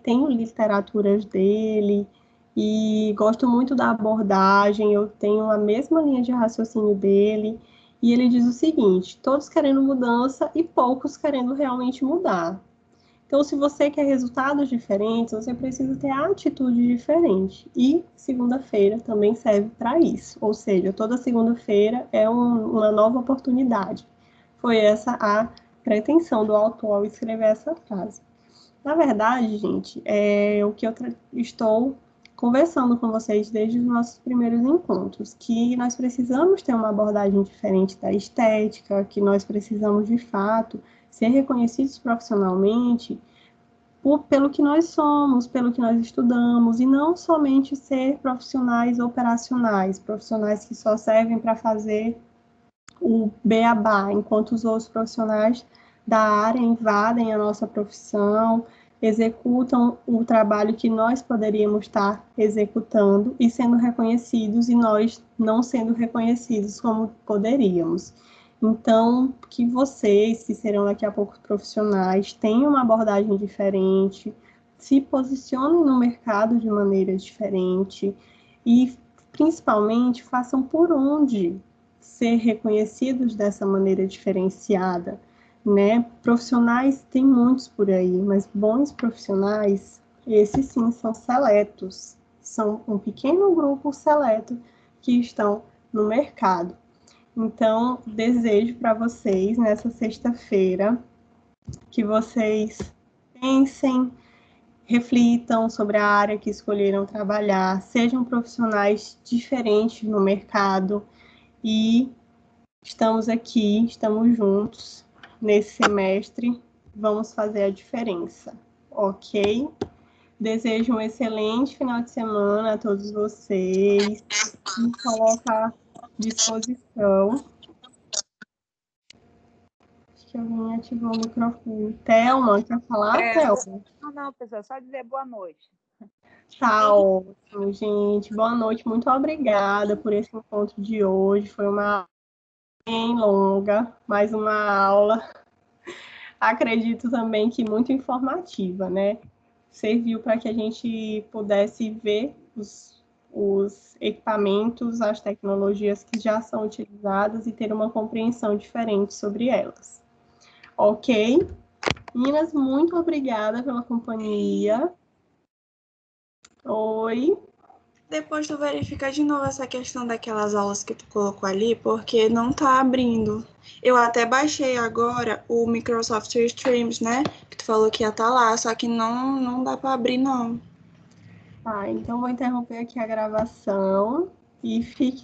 tenho literaturas dele, e gosto muito da abordagem, eu tenho a mesma linha de raciocínio dele, e ele diz o seguinte: todos querendo mudança e poucos querendo realmente mudar. Então, se você quer resultados diferentes, você precisa ter atitude diferente. E segunda-feira também serve para isso. Ou seja, toda segunda-feira é uma nova oportunidade. Foi essa a pretensão do autor ao escrever essa frase. Na verdade, gente, é o que eu estou conversando com vocês desde os nossos primeiros encontros, que nós precisamos ter uma abordagem diferente da estética, que nós precisamos, de fato, ser reconhecidos profissionalmente pelo que nós somos, pelo que nós estudamos, e não somente ser profissionais operacionais, profissionais que só servem para fazer o beabá, enquanto os outros profissionais da área invadem a nossa profissão, executam o trabalho que nós poderíamos estar executando e sendo reconhecidos, e nós não sendo reconhecidos como poderíamos. Então, que vocês, que serão daqui a pouco profissionais, tenham uma abordagem diferente, se posicionem no mercado de maneira diferente e, principalmente, façam por onde ser reconhecidos dessa maneira diferenciada, né? Profissionais tem muitos por aí, mas bons profissionais, esses sim são seletos, são um pequeno grupo seleto que estão no mercado. Então, desejo para vocês, nessa sexta-feira, que vocês pensem, reflitam sobre a área que escolheram trabalhar, sejam profissionais diferentes no mercado e estamos aqui, estamos juntos nesse semestre, vamos fazer a diferença. ok? Desejo um excelente final de semana a todos vocês. Me coloco à disposição. Acho que alguém ativou o microfone. Thelma, quer falar, Thelma? Não, pessoal, só dizer boa noite. Tá ótimo, gente. Boa noite. Muito obrigada por esse encontro de hoje. Foi uma aula bem longa, mais uma aula. Acredito também que muito informativa, né? Serviu para que a gente pudesse ver os equipamentos, as tecnologias que já são utilizadas e ter uma compreensão diferente sobre elas. Ok? Meninas, muito obrigada pela companhia. Oi. Depois tu verifica de novo essa questão daquelas aulas que tu colocou ali, porque não tá abrindo. Eu até baixei agora o Microsoft Streams, né? Que tu falou que ia estar lá, só que não dá para abrir, não. Tá, então vou interromper aqui a gravação e fiquem